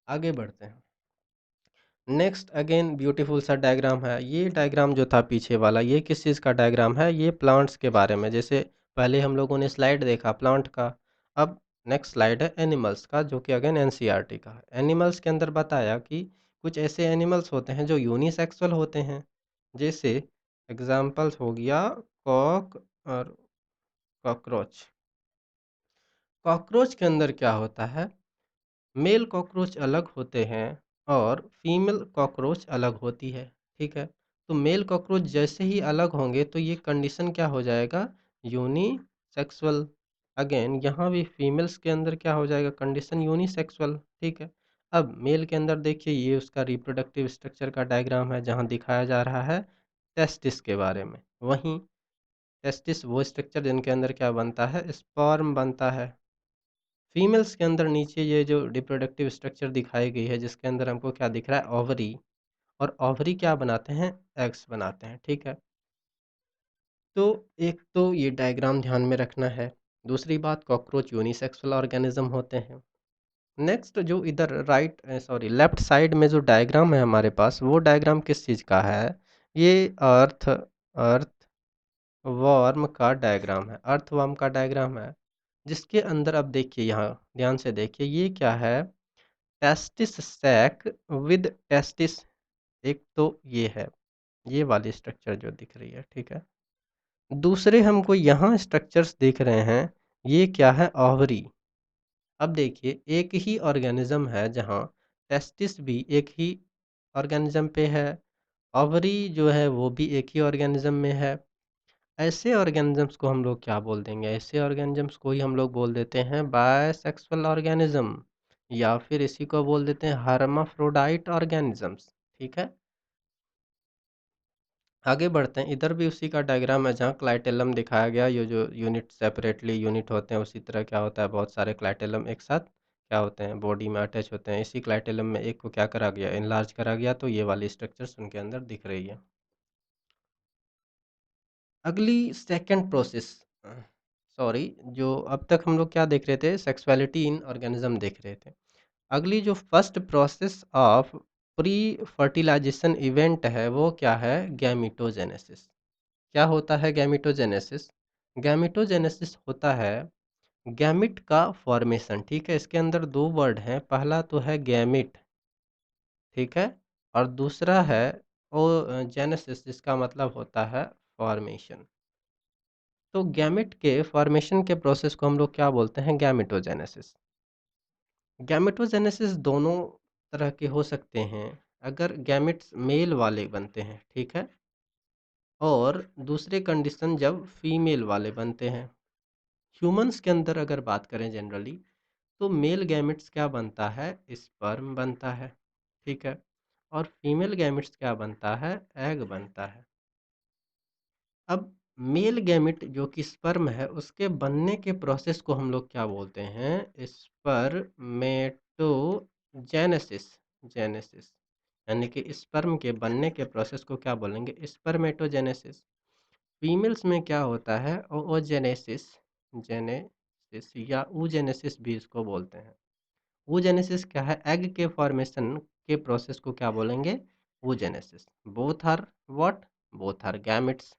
आगे बढ़ते हैं। नेक्स्ट अगेन ब्यूटीफुल सा डायग्राम है। ये डायग्राम जो था पीछे वाला, ये किस चीज़ का डायग्राम है? ये प्लांट्स के बारे में। जैसे पहले हम लोगों ने स्लाइड देखा प्लांट का, अब नेक्स्ट स्लाइड है एनिमल्स का, जो कि अगेन एनसीईआरटी का है। एनिमल्स के अंदर बताया कि कुछ ऐसे एनिमल्स होते हैं जो यूनिसेक्सुअल होते हैं, जैसे एग्ज़ाम्पल्स हो गया कॉक और कॉकरोच। कॉकरोच के अंदर क्या होता है, मेल कॉकरोच अलग होते हैं और फीमेल कॉकरोच अलग होती है, ठीक है? तो मेल कॉकरोच जैसे ही अलग होंगे तो ये कंडीशन क्या हो जाएगा, यूनिसेक्सुअल। अगेन यहाँ भी फीमेल्स के अंदर क्या हो जाएगा, कंडीशन यूनिसेक्सुअल, ठीक है? अब मेल के अंदर देखिए ये उसका रिप्रोडक्टिव स्ट्रक्चर का डायग्राम है जहाँ दिखाया जा रहा है टेस्टिस के बारे में। वहीं टेस्टिस वो स्ट्रक्चर जिनके अंदर क्या बनता है, स्पर्म बनता है। फीमेल्स के अंदर नीचे ये जो रिप्रोडक्टिव स्ट्रक्चर दिखाई गई है जिसके अंदर हमको क्या दिख रहा है, ओवरी। और ओवरी क्या बनाते हैं, एग्स बनाते हैं, ठीक है? तो एक तो ये डायग्राम ध्यान में रखना है। दूसरी बात, कॉकरोच यूनिसेक्सुअल ऑर्गेनिज्म होते हैं। नेक्स्ट जो इधर सॉरी लेफ्ट साइड में जो डायग्राम है हमारे पास, वो डायग्राम किस चीज़ का है, ये अर्थ अर्थ वर्म का डायग्राम है, अर्थवर्म का डायग्राम है। जिसके अंदर अब देखिए, यहाँ ध्यान से देखिए, ये क्या है, टेस्टिस सैक विद टेस्टिस। एक तो ये है, ये वाली स्ट्रक्चर जो दिख रही है, ठीक है? दूसरे हमको यहाँ स्ट्रक्चर्स दिख रहे हैं, ये क्या है, ओवरी। अब देखिए एक ही ऑर्गेनिज्म है जहाँ टेस्टिस भी एक ही ऑर्गेनिज्म पे है, ओवरी जो है वो भी एक ही ऑर्गेनिज्म में है। ऐसे ऑर्गेनिजम्स को हम लोग क्या बोल देंगे, ऐसे ऑर्गेनिजम्स को ही हम लोग बोल देते हैं बायसेक्सुअल ऑर्गेनिज्म, या फिर इसी को बोल देते हैं हर्माफ्रोडाइट ऑर्गेनिजम्स, ठीक है? आगे बढ़ते हैं, इधर भी उसी का डायग्राम है जहाँ क्लाइटेलम दिखाया गया, ये जो यूनिट सेपरेटली यूनिट होते हैं उसी तरह क्या होता है, बहुत सारे क्लाइटेलम एक साथ क्या होते हैं, बॉडी में अटैच होते हैं। इसी क्लाइटेलम में एक को क्या करा गया, इनलार्ज करा गया, तो ये वाली स्ट्रक्चर्स उनके अंदर दिख रही है। अगली सेकंड प्रोसेस, सॉरी, जो अब तक हम लोग क्या देख रहे थे, सेक्सुअलिटी इन ऑर्गेनिज्म देख रहे थे। अगली जो first process of pre fertilisation event है वो क्या है, गैमिटोजेनेसिस। क्या होता है गैमिटोजेनेसिस, गैमिटोजेनेसिस होता है गैमिट का फॉर्मेशन, ठीक है? इसके अंदर दो वर्ड हैं, पहला तो है गैमिट, ठीक है? और दूसरा है ओ जेनेसिस, जिसका मतलब होता है फॉर्मेशन। तो गैमेट के फॉर्मेशन के प्रोसेस को हम लोग क्या बोलते हैं, गैमेटोजेनेसिस। गैमेटोजेनेसिस दोनों तरह के हो सकते हैं, अगर गैमेट्स मेल वाले बनते हैं, ठीक है? और दूसरे कंडीशन जब फीमेल वाले बनते हैं। ह्यूमंस के अंदर अगर बात करें जनरली, तो मेल गैमेट्स क्या बनता है, स्पर्म बनता है, ठीक है? और फीमेल गैमेट्स क्या बनता है, एग बनता है। अब मेल गैमेट जो कि स्पर्म है उसके बनने के प्रोसेस को हम लोग क्या बोलते हैं, स्पर्मेटोजेनेसिस। जेनेसिस यानी कि स्पर्म के बनने के प्रोसेस को क्या बोलेंगे, स्पर्मेटोजेनेसिस। फीमेल्स में क्या होता है, ओजेनेसिस, जेनेसिस या ऊजेनेसिस भी इसको बोलते हैं। ऊजेनेसिस क्या है, एग के फॉर्मेशन के प्रोसेस को क्या बोलेंगे, oogenesis. Both are what, both are gametes.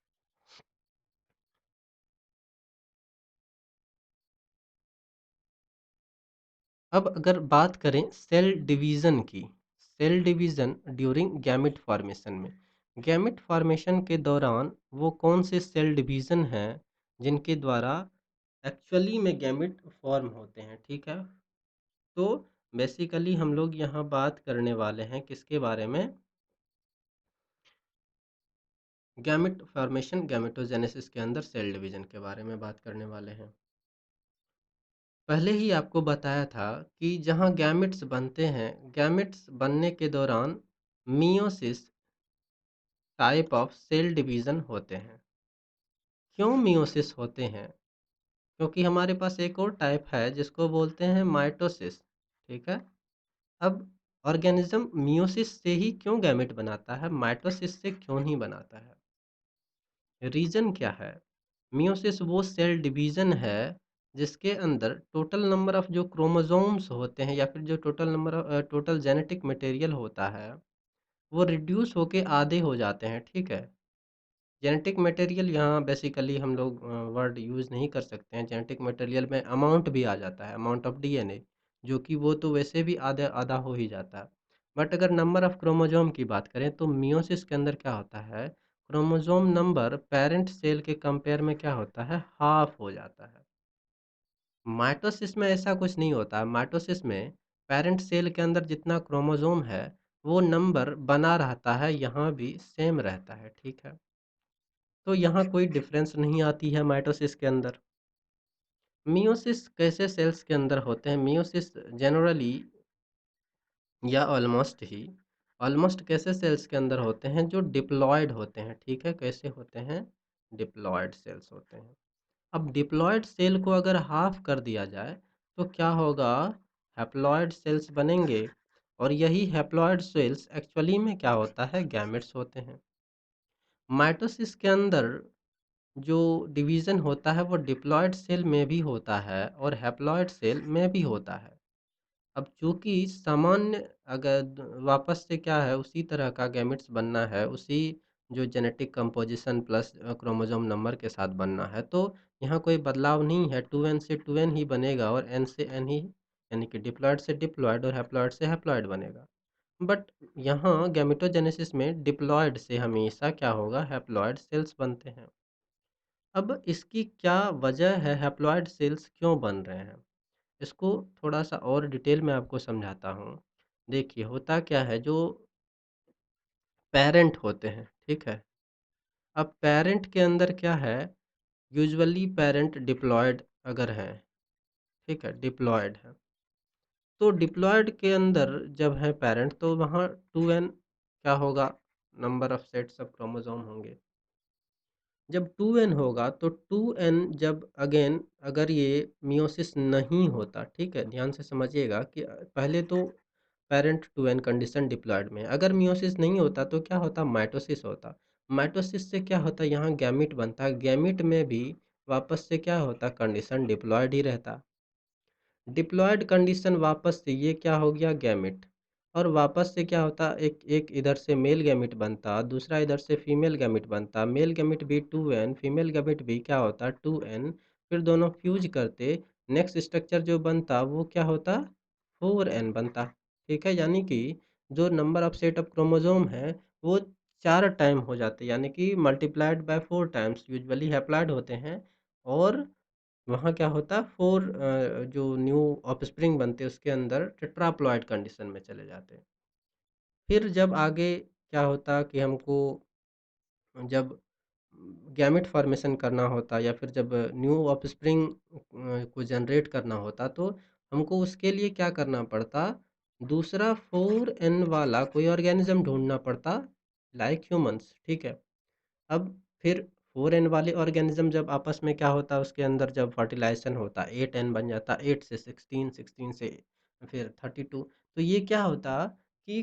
अब अगर बात करें सेल डिवीज़न की, cell division during gamete formation में, गैमेट फॉर्मेशन के दौरान वो कौन से सेल डिवीज़न हैं जिनके द्वारा एक्चुअली में गैमेट फॉर्म होते हैं, ठीक है? तो बेसिकली हम लोग यहाँ बात करने वाले हैं किसके बारे में, गैमेट फॉर्मेशन गैमेटोजेनेसिस के अंदर सेल डिवीज़न के बारे में बात करने वाले हैं। पहले ही आपको बताया था कि जहाँ गैमेट्स बनते हैं, गैमेट्स बनने के दौरान meiosis type of cell division होते हैं। क्यों मियोसिस होते हैं? क्योंकि हमारे पास एक और टाइप है जिसको बोलते हैं माइटोसिस, ठीक है? अब ऑर्गेनिज्म मियोसिस से ही क्यों गैमेट बनाता है, माइटोसिस से क्यों नहीं बनाता है? रीज़न क्या है? मियोसिस वो सेल डिवीज़न है जिसके अंदर टोटल नंबर ऑफ जो क्रोमोसोम्स होते हैं या फिर जो टोटल जेनेटिक मटेरियल होता है, वो रिड्यूस होके आधे हो जाते हैं, ठीक है? जेनेटिक मटेरियल यहाँ बेसिकली हम लोग वर्ड यूज़ नहीं कर सकते हैं। जेनेटिक मटेरियल में अमाउंट भी आ जाता है, अमाउंट ऑफ डीएनए, जो कि वो तो वैसे भी आधा आधा हो ही जाता है। बट अगर नंबर ऑफ क्रोमोसोम की बात करें तो मियोसिस के अंदर क्या होता है, क्रोमोसोम नंबर पेरेंट सेल के कंपेयर में क्या होता है, हाफ हो जाता है। माइटोसिस में ऐसा कुछ नहीं होता। माइटोसिस में पेरेंट सेल के अंदर जितना क्रोमोसोम है, वो नंबर बना रहता है, यहाँ भी सेम रहता है, ठीक है? तो यहाँ कोई डिफरेंस नहीं आती है माइटोसिस के अंदर। मियोसिस कैसे सेल्स के अंदर होते हैं? मियोसिस जनरली या ऑलमोस्ट कैसे सेल्स के अंदर होते हैं, जो डिप्लॉयड होते हैं, ठीक है? कैसे होते हैं? डिप्लॉयड सेल्स होते हैं। अब डिप्लॉयड सेल को अगर हाफ कर दिया जाए तो क्या होगा? हैप्लॉयड सेल्स बनेंगे, और यही हैप्लॉयड सेल्स एक्चुअली में क्या होता है? गैमेट्स होते हैं। माइटोसिस के अंदर जो डिवीज़न होता है वो डिप्लॉयड सेल में भी होता है और हैप्लॉयड सेल में भी होता है। अब चूँकि सामान्य अगर वापस से क्या है, उसी तरह का गैमेट्स बनना है, उसी जो genetic composition plus chromosome number के साथ बनना है, तो यहाँ कोई बदलाव नहीं है, 2n से 2n ही बनेगा और n से n ही, यानी कि डिप्लॉयड से डिप्लॉयड और हैप्लॉयड से हैप्लॉयड बनेगा। बट यहाँ गैमेटोजेनेसिस में डिप्लॉयड से हमेशा क्या होगा? हैप्लॉयड सेल्स बनते हैं। अब इसकी क्या वजह है, हैप्लॉयड सेल्स क्यों बन रहे हैं? इसको थोड़ा-सा और डिटेल में आपको समझाता हूँ। देखिए, होता क्या है, जो पेरेंट होते हैं, ठीक है? अब पेरेंट के अंदर क्या है, यूजुअली पेरेंट डिप्लॉयड अगर हैं, ठीक है? डिप्लॉयड हैं। तो डिप्लॉयड के अंदर जब है पेरेंट, तो वहाँ 2n क्या होगा? Number of sets of chromosome होंगे। जब 2n होगा तो 2n जब अगेन अगर ये मियोसिस नहीं होता, ठीक है? ध्यान से समझिएगा कि पहले तो पेरेंट 2n कंडीशन डिप्लॉयड में है। अगर मियोसिस नहीं होता तो क्या होता? माइटोसिस होता। माइटोसिस से क्या होता? यहाँ गैमीट बनता है। गैमीट में भी वापस से क्या होता? कंडीशन डिप्लॉयड ही रहता। डिप्लॉयड कंडीशन वापस से ये क्या हो गया? गैमेट। और वापस से क्या होता? एक एक इधर से मेल गैमेट बनता, दूसरा इधर से फीमेल गैमेट बनता। मेल गैमेट भी 2n, फीमेल गैमेट भी क्या होता? 2n। फिर दोनों फ्यूज करते, नेक्स्ट स्ट्रक्चर जो बनता वो क्या होता? 4n बनता, ठीक है? यानी कि जो number of set of chromosome है वो 4 टाइम हो जाते, यानी कि multiplied by 4 times, usually haploid होते हैं। और वहाँ क्या होता? 4 जो न्यू ऑफस्प्रिंग बनते हैं उसके अंदर टेट्राप्लॉइड कंडीशन में चले जाते हैं। फिर जब आगे क्या होता कि हमको जब गैमेट फॉर्मेशन करना होता, या फिर जब न्यू ऑफस्प्रिंग को जनरेट करना होता, तो हमको उसके लिए क्या करना पड़ता? दूसरा 4n वाला कोई ऑर्गेनिज्म ढूँढना पड़ता, लाइक ह्यूमन्स, ठीक है? अब फिर 4n वाले ऑर्गेनिज्म जब आपस में क्या होता, उसके अंदर जब फर्टिलाइजेशन होता, 8n बन जाता, 8 से 16, 16 से फिर 32। तो ये क्या होता कि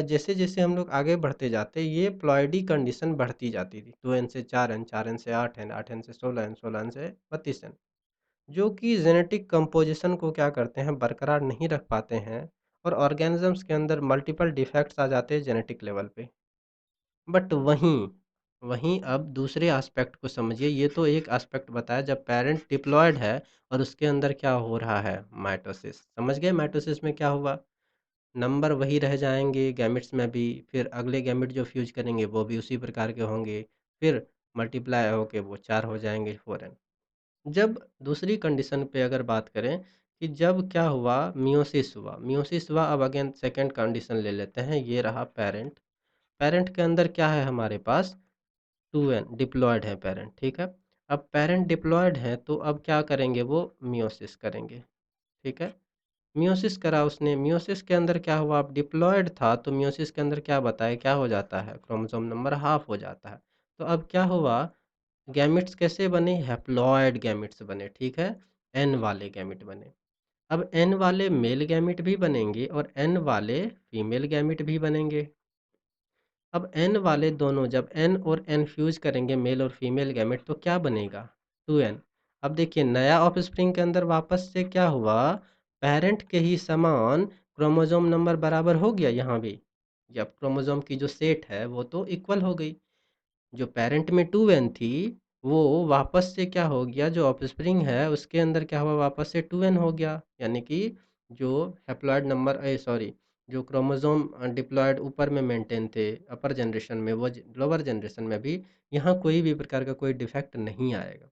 जैसे-जैसे हम लोग आगे बढ़ते जाते, ये प्लॉइडी कंडीशन बढ़ती जाती थी। 2n से 4n, 4n से 8n, 8n से 16n, 16n से 32n, जो कि जेनेटिक कंपोजिशन को क्या करते हैं, बरकरार नहीं रख पाते हैं, और ऑर्गेनिजम्स के अंदर मल्टीपल डिफेक्ट्स आ जाते हैं जेनेटिक लेवल पे। बट वहीं वहीं अब दूसरे एस्पेक्ट को समझिए। ये तो एक एस्पेक्ट बताया जब पेरेंट डिप्लॉयड है और उसके अंदर क्या हो रहा है, माइटोसिस। समझ गए माइटोसिस में क्या हुआ? नंबर वही रह जाएंगे गैमेट्स में भी, फिर अगले गैमेट जो फ्यूज करेंगे वो भी उसी प्रकार के होंगे, फिर मल्टीप्लाई होके वो 4 हो जाएंगे, 4n। जब दूसरी कंडीशन पे अगर बात करें कि जब क्या हुआ, मियोसिस हुआ, अब अगेन सेकंड कंडीशन ले लेते हैं, ये रहा पेरेंट। पेरेंट के अंदर क्या है हमारे पास? 2n डिप्लॉयड है पेरेंट, ठीक है? अब पेरेंट डिप्लॉयड है तो अब क्या करेंगे, वो मियोसिस करेंगे, ठीक है? मियोसिस करा उसने, मियोसिस के अंदर क्या हुआ, अब डिप्लॉयड था तो मियोसिस के अंदर क्या बताए, क्या हो जाता है? क्रोमोसोम नंबर हाफ हो जाता है। तो अब क्या हुआ, गैमेट्स कैसे बने? हैप्लॉयड गैमेट्स बने, ठीक है? एन वाले गैमेट बने। अब एन वाले मेल गैमेट भी बनेंगे और एन वाले फीमेल गैमेट भी बनेंगे। अब एन वाले दोनों जब एन और एन फ्यूज करेंगे, मेल और फीमेल गैमेट, तो क्या बनेगा? 2n। अब देखिए नया ऑफस्प्रिंग के अंदर वापस से क्या हुआ, पेरेंट के ही समान क्रोमोसोम नंबर बराबर हो गया यहाँ भी। जब क्रोमोसोम की जो सेट है वो तो इक्वल हो गई। जो पेरेंट में 2n थी, वो वापस से क्या हो गया, जो ऑफस्प्रिंग है उसके अंदर क्या हुआ, वापस से 2n हो गया। यानी कि जो हैप्लॉइड नंबर सॉरी जो क्रोमोसोम डिप्लॉयड ऊपर में मेंटेन थे अपर जनरेशन में, वो लोअर जनरेशन में भी यहाँ कोई भी प्रकार का कोई डिफेक्ट नहीं आएगा।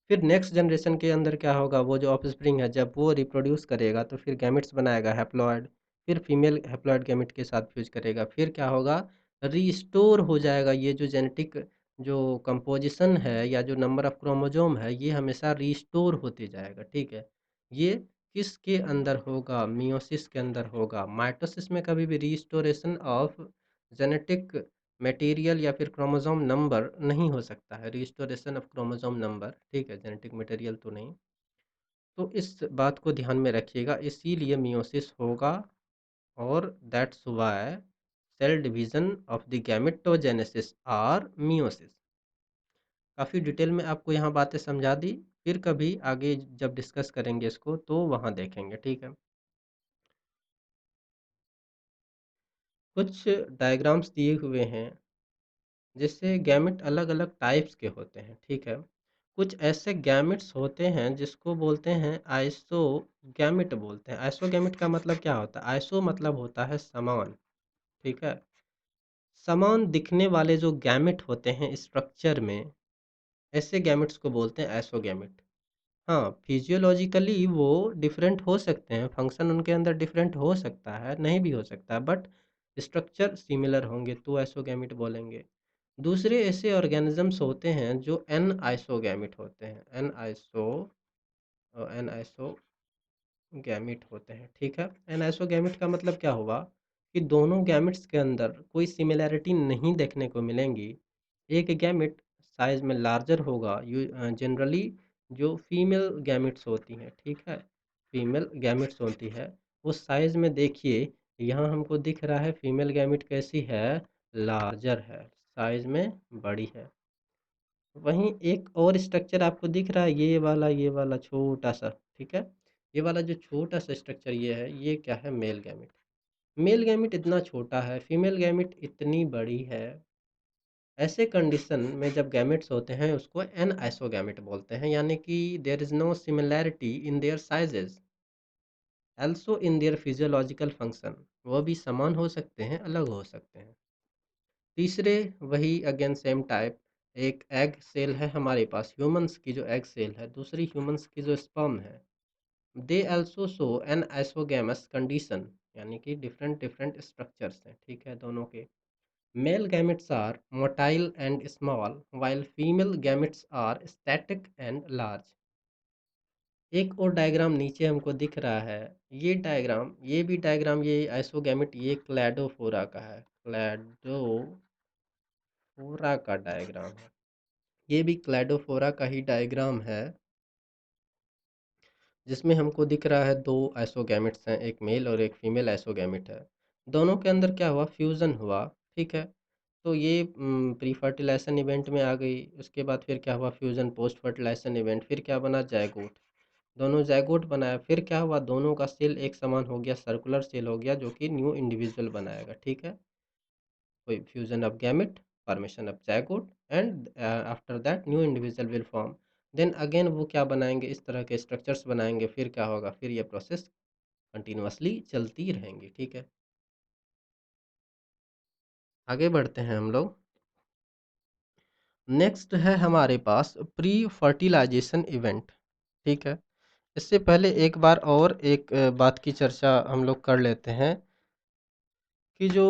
फिर नेक्स्ट जनरेशन के अंदर क्या होगा, वो जो ऑफस्प्रिंग है जब वो रिप्रोड्यूस करेगा तो फिर गैमेट्स बनाएगा हैप्लॉइड, फिर फीमेल हैप्लॉइड गैमेट के साथ फ्यूज करेगा, फिर क्या होगा, रीस्टोर हो जाएगा। ये जो जेनेटिक जो कंपोजिशन है या जो नंबर ऑफ क्रोमोजोम है ये हमेशा रीस्टोर होते जाएगा, ठीक है। ये किसके अंदर होगा, मियोसिस के अंदर होगा। माइटोसिस में कभी भी रीस्टोरेशन ऑफ जेनेटिक मटेरियल या फिर क्रोमोसोम नंबर नहीं हो सकता है, रिस्टोरेशन ऑफ क्रोमोसोम नंबर, ठीक है, जेनेटिक मटेरियल तो नहीं। तो इस बात को ध्यान में रखिएगा, इसीलिए मियोसिस होगा। और that's why cell division of the gametogenesis are meiosis. काफ़ी डिटेल में आपको यहाँ बातें समझा दी, फिर कभी आगे जब डिस्कस करेंगे इसको तो वहाँ देखेंगे, ठीक है। कुछ डायग्राम्स दिए हुए हैं जिससे गैमेट अलग-अलग टाइप्स के होते हैं, ठीक है। कुछ ऐसे गैमेट्स होते हैं जिसको बोलते हैं आइसोगैमेट बोलते हैं। आइसोगैमेट का मतलब क्या होता है? आइसो मतलब होता है समान, ठीक है। समान दिखने वाले जो गैमेट होते हैं स्ट्रक्चर में, ऐसे गैमेट्स को बोलते हैं आइसोगैमेट। हाँ, फिजियोलॉजिकली वो डिफरेंट हो सकते हैं, फंक्शन उनके अंदर डिफरेंट हो सकता है, नहीं भी हो सकता है, बट स्ट्रक्चर सिमिलर होंगे तो आइसोगैमेट बोलेंगे। दूसरे ऐसे ऑर्गेनिजम्स होते हैं जो एन आइसोगैमेट होते हैं, एन आइसोगैमेट होते हैं, ठीक है। एन आइसोगैमेट का मतलब क्या हुआ कि दोनों गैमेट्स के अंदर कोई सिमिलैरिटी नहीं देखने को मिलेंगी। एक गैमेट साइज में लार्जर होगा, जनरली जो फीमेल गैमेट्स होती हैं, ठीक है, फीमेल गैमेट्स होती है, वो साइज में देखिए, यहाँ हमको दिख रहा है फीमेल गैमेट कैसी है, लार्जर है, साइज में बड़ी है। वहीं एक और स्ट्रक्चर आपको दिख रहा है, ये वाला छोटा सा, ठीक है, ये वाला जो छोटा सा स्ट्रक्चर ये है, ये क्या है, मेल गैमेट। मेल गैमेट इतना छोटा है, फीमेल गैमेट इतनी बड़ी है। ऐसे कंडीशन में जब गैमेट्स होते हैं उसको एन आइसोगैमेट बोलते हैं, यानी कि there is no similarity in their sizes also in their physiological function. वो भी समान हो सकते हैं, अलग हो सकते हैं। तीसरे वही अगेन सेम टाइप, एक एग सेल है हमारे पास, ह्यूमंस की जो एग सेल है, दूसरी ह्यूमंस की जो स्पर्म है, they also show N isogamous condition, यानी कि डिफरेंट डिफरेंट स्ट्रक्चर्स हैं, ठीक है, दोनों के। Male gametes are motile and small while female gametes are static and large. एक और डायग्राम नीचे हमको दिख रहा है, ये भी डायग्राम ये आइसोगैमेट, ये क्लैडोफोरा का है, क्लैडोफोरा का डायग्राम है। ये भी क्लैडोफोरा का ही डायग्राम है, जिसमें हमको दिख रहा है दो आइसोगैमेट्स हैं, एक मेल और एक फीमेल आइसोगैमेट है। दोनों के अंदर क्या हुआ, फ्यूज़न हुआ, ठीक है। तो ये प्री फर्टिलाइजेशन इवेंट में आ गई, उसके बाद फिर क्या हुआ, फ्यूज़न पोस्ट फर्टिलाइजेशन इवेंट, फिर क्या बना, जायगोट। दोनों जायगोट बनाया, फिर क्या हुआ, दोनों का सेल एक समान हो गया, सर्कुलर सेल हो गया, जो कि न्यू इंडिविजुअल बनाएगा, ठीक है। कोई fusion of gamete, formation of zygote, and after that new individual will form. Then again वो क्या बनाएंगे, इस तरह के स्ट्रक्चर्स बनाएंगे, फिर क्या होगा, फिर ये प्रोसेस कंटिन्यूअसली चलती रहेंगी, ठीक है। आगे बढ़ते हैं हम लोग। नेक्स्ट है हमारे पास प्री फर्टिलाइजेशन इवेंट, ठीक है। इससे पहले एक बार और एक बात की चर्चा हम लोग कर लेते हैं कि जो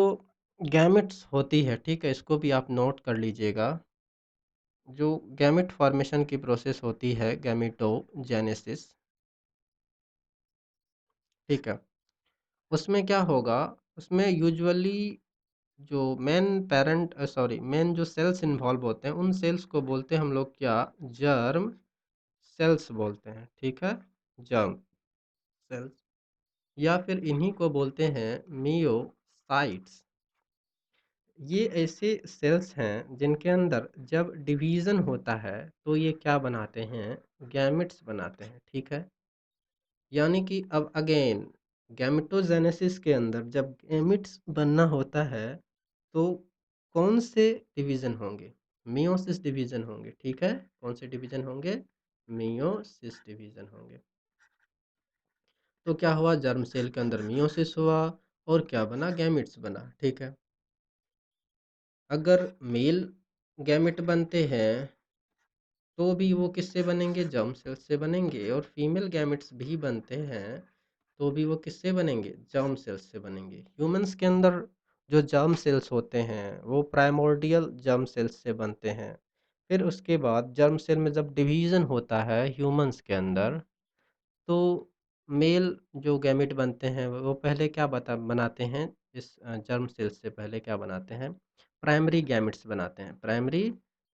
गैमेट्स होती है, ठीक है, इसको भी आप नोट कर लीजिएगा। जो गैमेट फॉर्मेशन की प्रोसेस होती है, गैमेटोजेनेसिस, ठीक है, उसमें क्या होगा, उसमें यूजुअली जो मेन जो सेल्स इन्वॉल्व होते हैं, उन सेल्स को बोलते हैं हम लोग क्या, जर्म सेल्स बोलते हैं, ठीक है, जर्म सेल्स, या फिर इन्हीं को बोलते हैं मियोसाइट्स। ये ऐसे सेल्स हैं जिनके अंदर जब डिवीज़न होता है तो ये क्या बनाते हैं, गैमेट्स बनाते हैं, ठीक है। यानी कि अब अगेन गैमेटोजेनेसिस के अंदर जब गैमेट्स बनना होता है तो कौन से डिवीज़न होंगे, मियोसिस डिवीज़न होंगे, ठीक है। कौन से डिवीज़न होंगे, मियोसिस डिवीज़न होंगे। तो क्या हुआ, जर्म सेल के अंदर मियोसिस हुआ, और क्या बना? गैमेट्स बना, ठीक है। अगर मेल गैमेट बनते हैं तो भी वो किससे बनेंगे? जर्म सेल से बनेंगे। और फीमेल गैमेट्स भी बनते हैं तो भी वो किससे बनेंगे? जर्म सेल्स से बनेंगे। ह्यूमंस के अंदर जो जर्म सेल्स होते हैं वो प्राइमोर्डियल जर्म सेल्स से बनते हैं। फिर उसके बाद जर्म सेल में जब डिवीज़न होता है ह्यूमंस के अंदर, तो मेल जो गैमेट बनते हैं वो पहले क्या बनाते हैं? इस जर्म सेल से पहले क्या बनाते हैं? प्राइमरी गैमेट्स बनाते हैं। प्राइमरी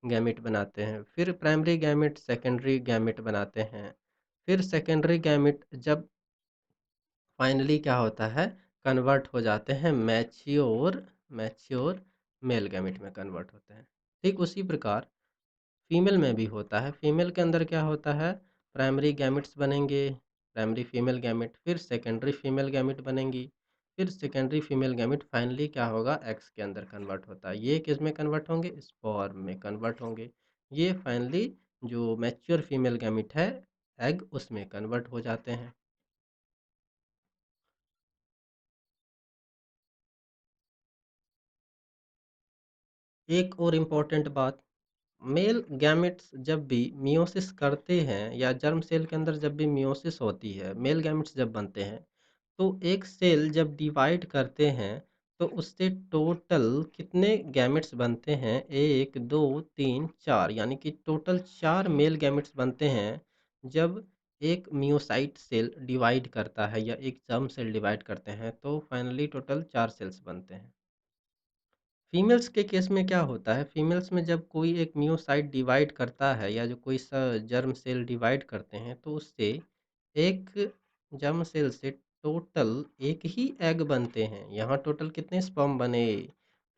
गैमेट बनाते हैं। फिर प्राइमरी गैमेट सेकेंडरी गैमेट बनाते हैं। फिर सेकेंडरी गैमेट जब फाइनली क्या होता है? कन्वर्ट हो जाते हैं मैच्योर मैच्योर मेल गैमेट में कन्वर्ट होते हैं। ठीक उसी प्रकार फीमेल में भी होता है। फीमेल के अंदर क्या होता है? प्राइमरी गैमेट्स बनेंगे, प्राइमरी फीमेल गैमेट, फिर सेकेंडरी फीमेल गैमेट बनेंगी, फिर सेकेंडरी फीमेल गैमेट फाइनली क्या होगा? एग्स के अंदर कन्वर्ट होता है। ये किस में कन्वर्ट होंगे? स्पर्म में कन्वर्ट होंगे। ये फाइनली जो मैच्योर फीमेल गैमेट है एग, उसमें कन्वर्ट हो जाते हैं। एक और इम्पोर्टेंट बात, मेल गैमेट्स जब भी मियोसिस करते हैं या जर्म सेल के अंदर जब भी मियोसिस होती है, मेल गैमेट्स जब बनते हैं, तो एक सेल जब डिवाइड करते हैं तो उससे टोटल कितने गैमेट्स बनते हैं? 1, 2, 3, 4, यानी कि टोटल 4 मेल गैमेट्स बनते हैं जब एक मियोसाइट सेल डिवाइड करता है या एक जर्म सेल डिवाइड करते हैं, तो फाइनली टोटल 4 सेल्स बनते हैं। फीमेल्स के केस में क्या होता है? फीमेल्स में जब कोई एक मियोसाइट डिवाइड करता है या जो कोई सा जर्म सेल डिवाइड करते हैं तो उससे एक जर्म सेल से टोटल एक ही एग बनते हैं। यहाँ टोटल कितने स्पर्म बने?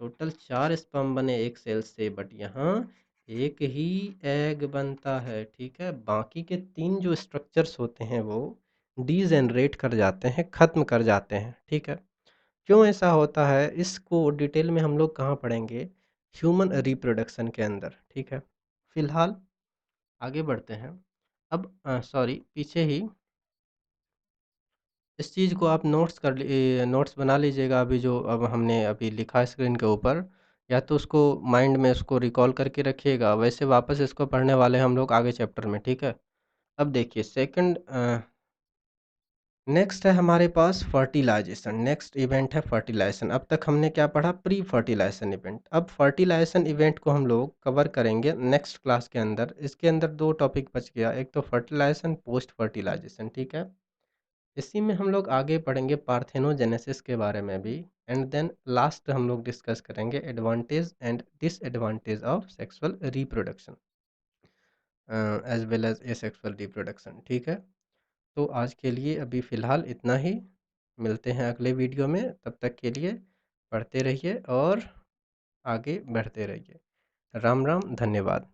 टोटल 4 स्पर्म बने एक सेल से, बट यहाँ एक ही एग बनता है, ठीक है। बाकी के 3 जो स्ट्रक्चर्स होते हैं वो डीजेनरेट कर जाते हैं, खत्म कर जाते हैं, ठीक है। क्यों ऐसा होता है इसको डिटेल में हम लोग कहाँ पढ़ेंगे? ह्यूमन रिप्रोडक्शन के अंदर, ठीक है। फिलहाल आगे बढ़ते हैं। अब सॉरी, पीछे ही इस चीज़ को आप नोट्स बना लीजिएगा, अभी जो अब हमने अभी लिखा है स्क्रीन के ऊपर, या तो उसको माइंड में उसको रिकॉल करके रखिएगा। वैसे वापस इसको पढ़ने वाले हैं हम लोग आगे चैप्टर में, ठीक है। अब देखिए सेकंड नेक्स्ट है हमारे पास फर्टिलाइजेशन। नेक्स्ट इवेंट है फर्टिलाइजेशन। अब तक हमने क्या पढ़ा? Pre fertilisation event. अब फर्टिलाइजेशन इवेंट को हम लोग कवर करेंगे नेक्स्ट क्लास के अंदर। इसके अंदर 2 टॉपिक बच गया, एक तो फर्टिलाइजेशन, पोस्ट फर्टिलाइजेशन, ठीक है। इसी में हम लोग आगे पढ़ेंगे पार्थेनोजेनेसिस के बारे में भी। एंड देन लास्ट हम लोग डिस्कस करेंगे advantage and disadvantage of sexual reproduction as well as asexual reproduction, ठीक है। तो आज के लिए अभी फ़िलहाल इतना ही। मिलते हैं अगले वीडियो में, तब तक के लिए पढ़ते रहिए और आगे बढ़ते रहिए। राम राम, धन्यवाद।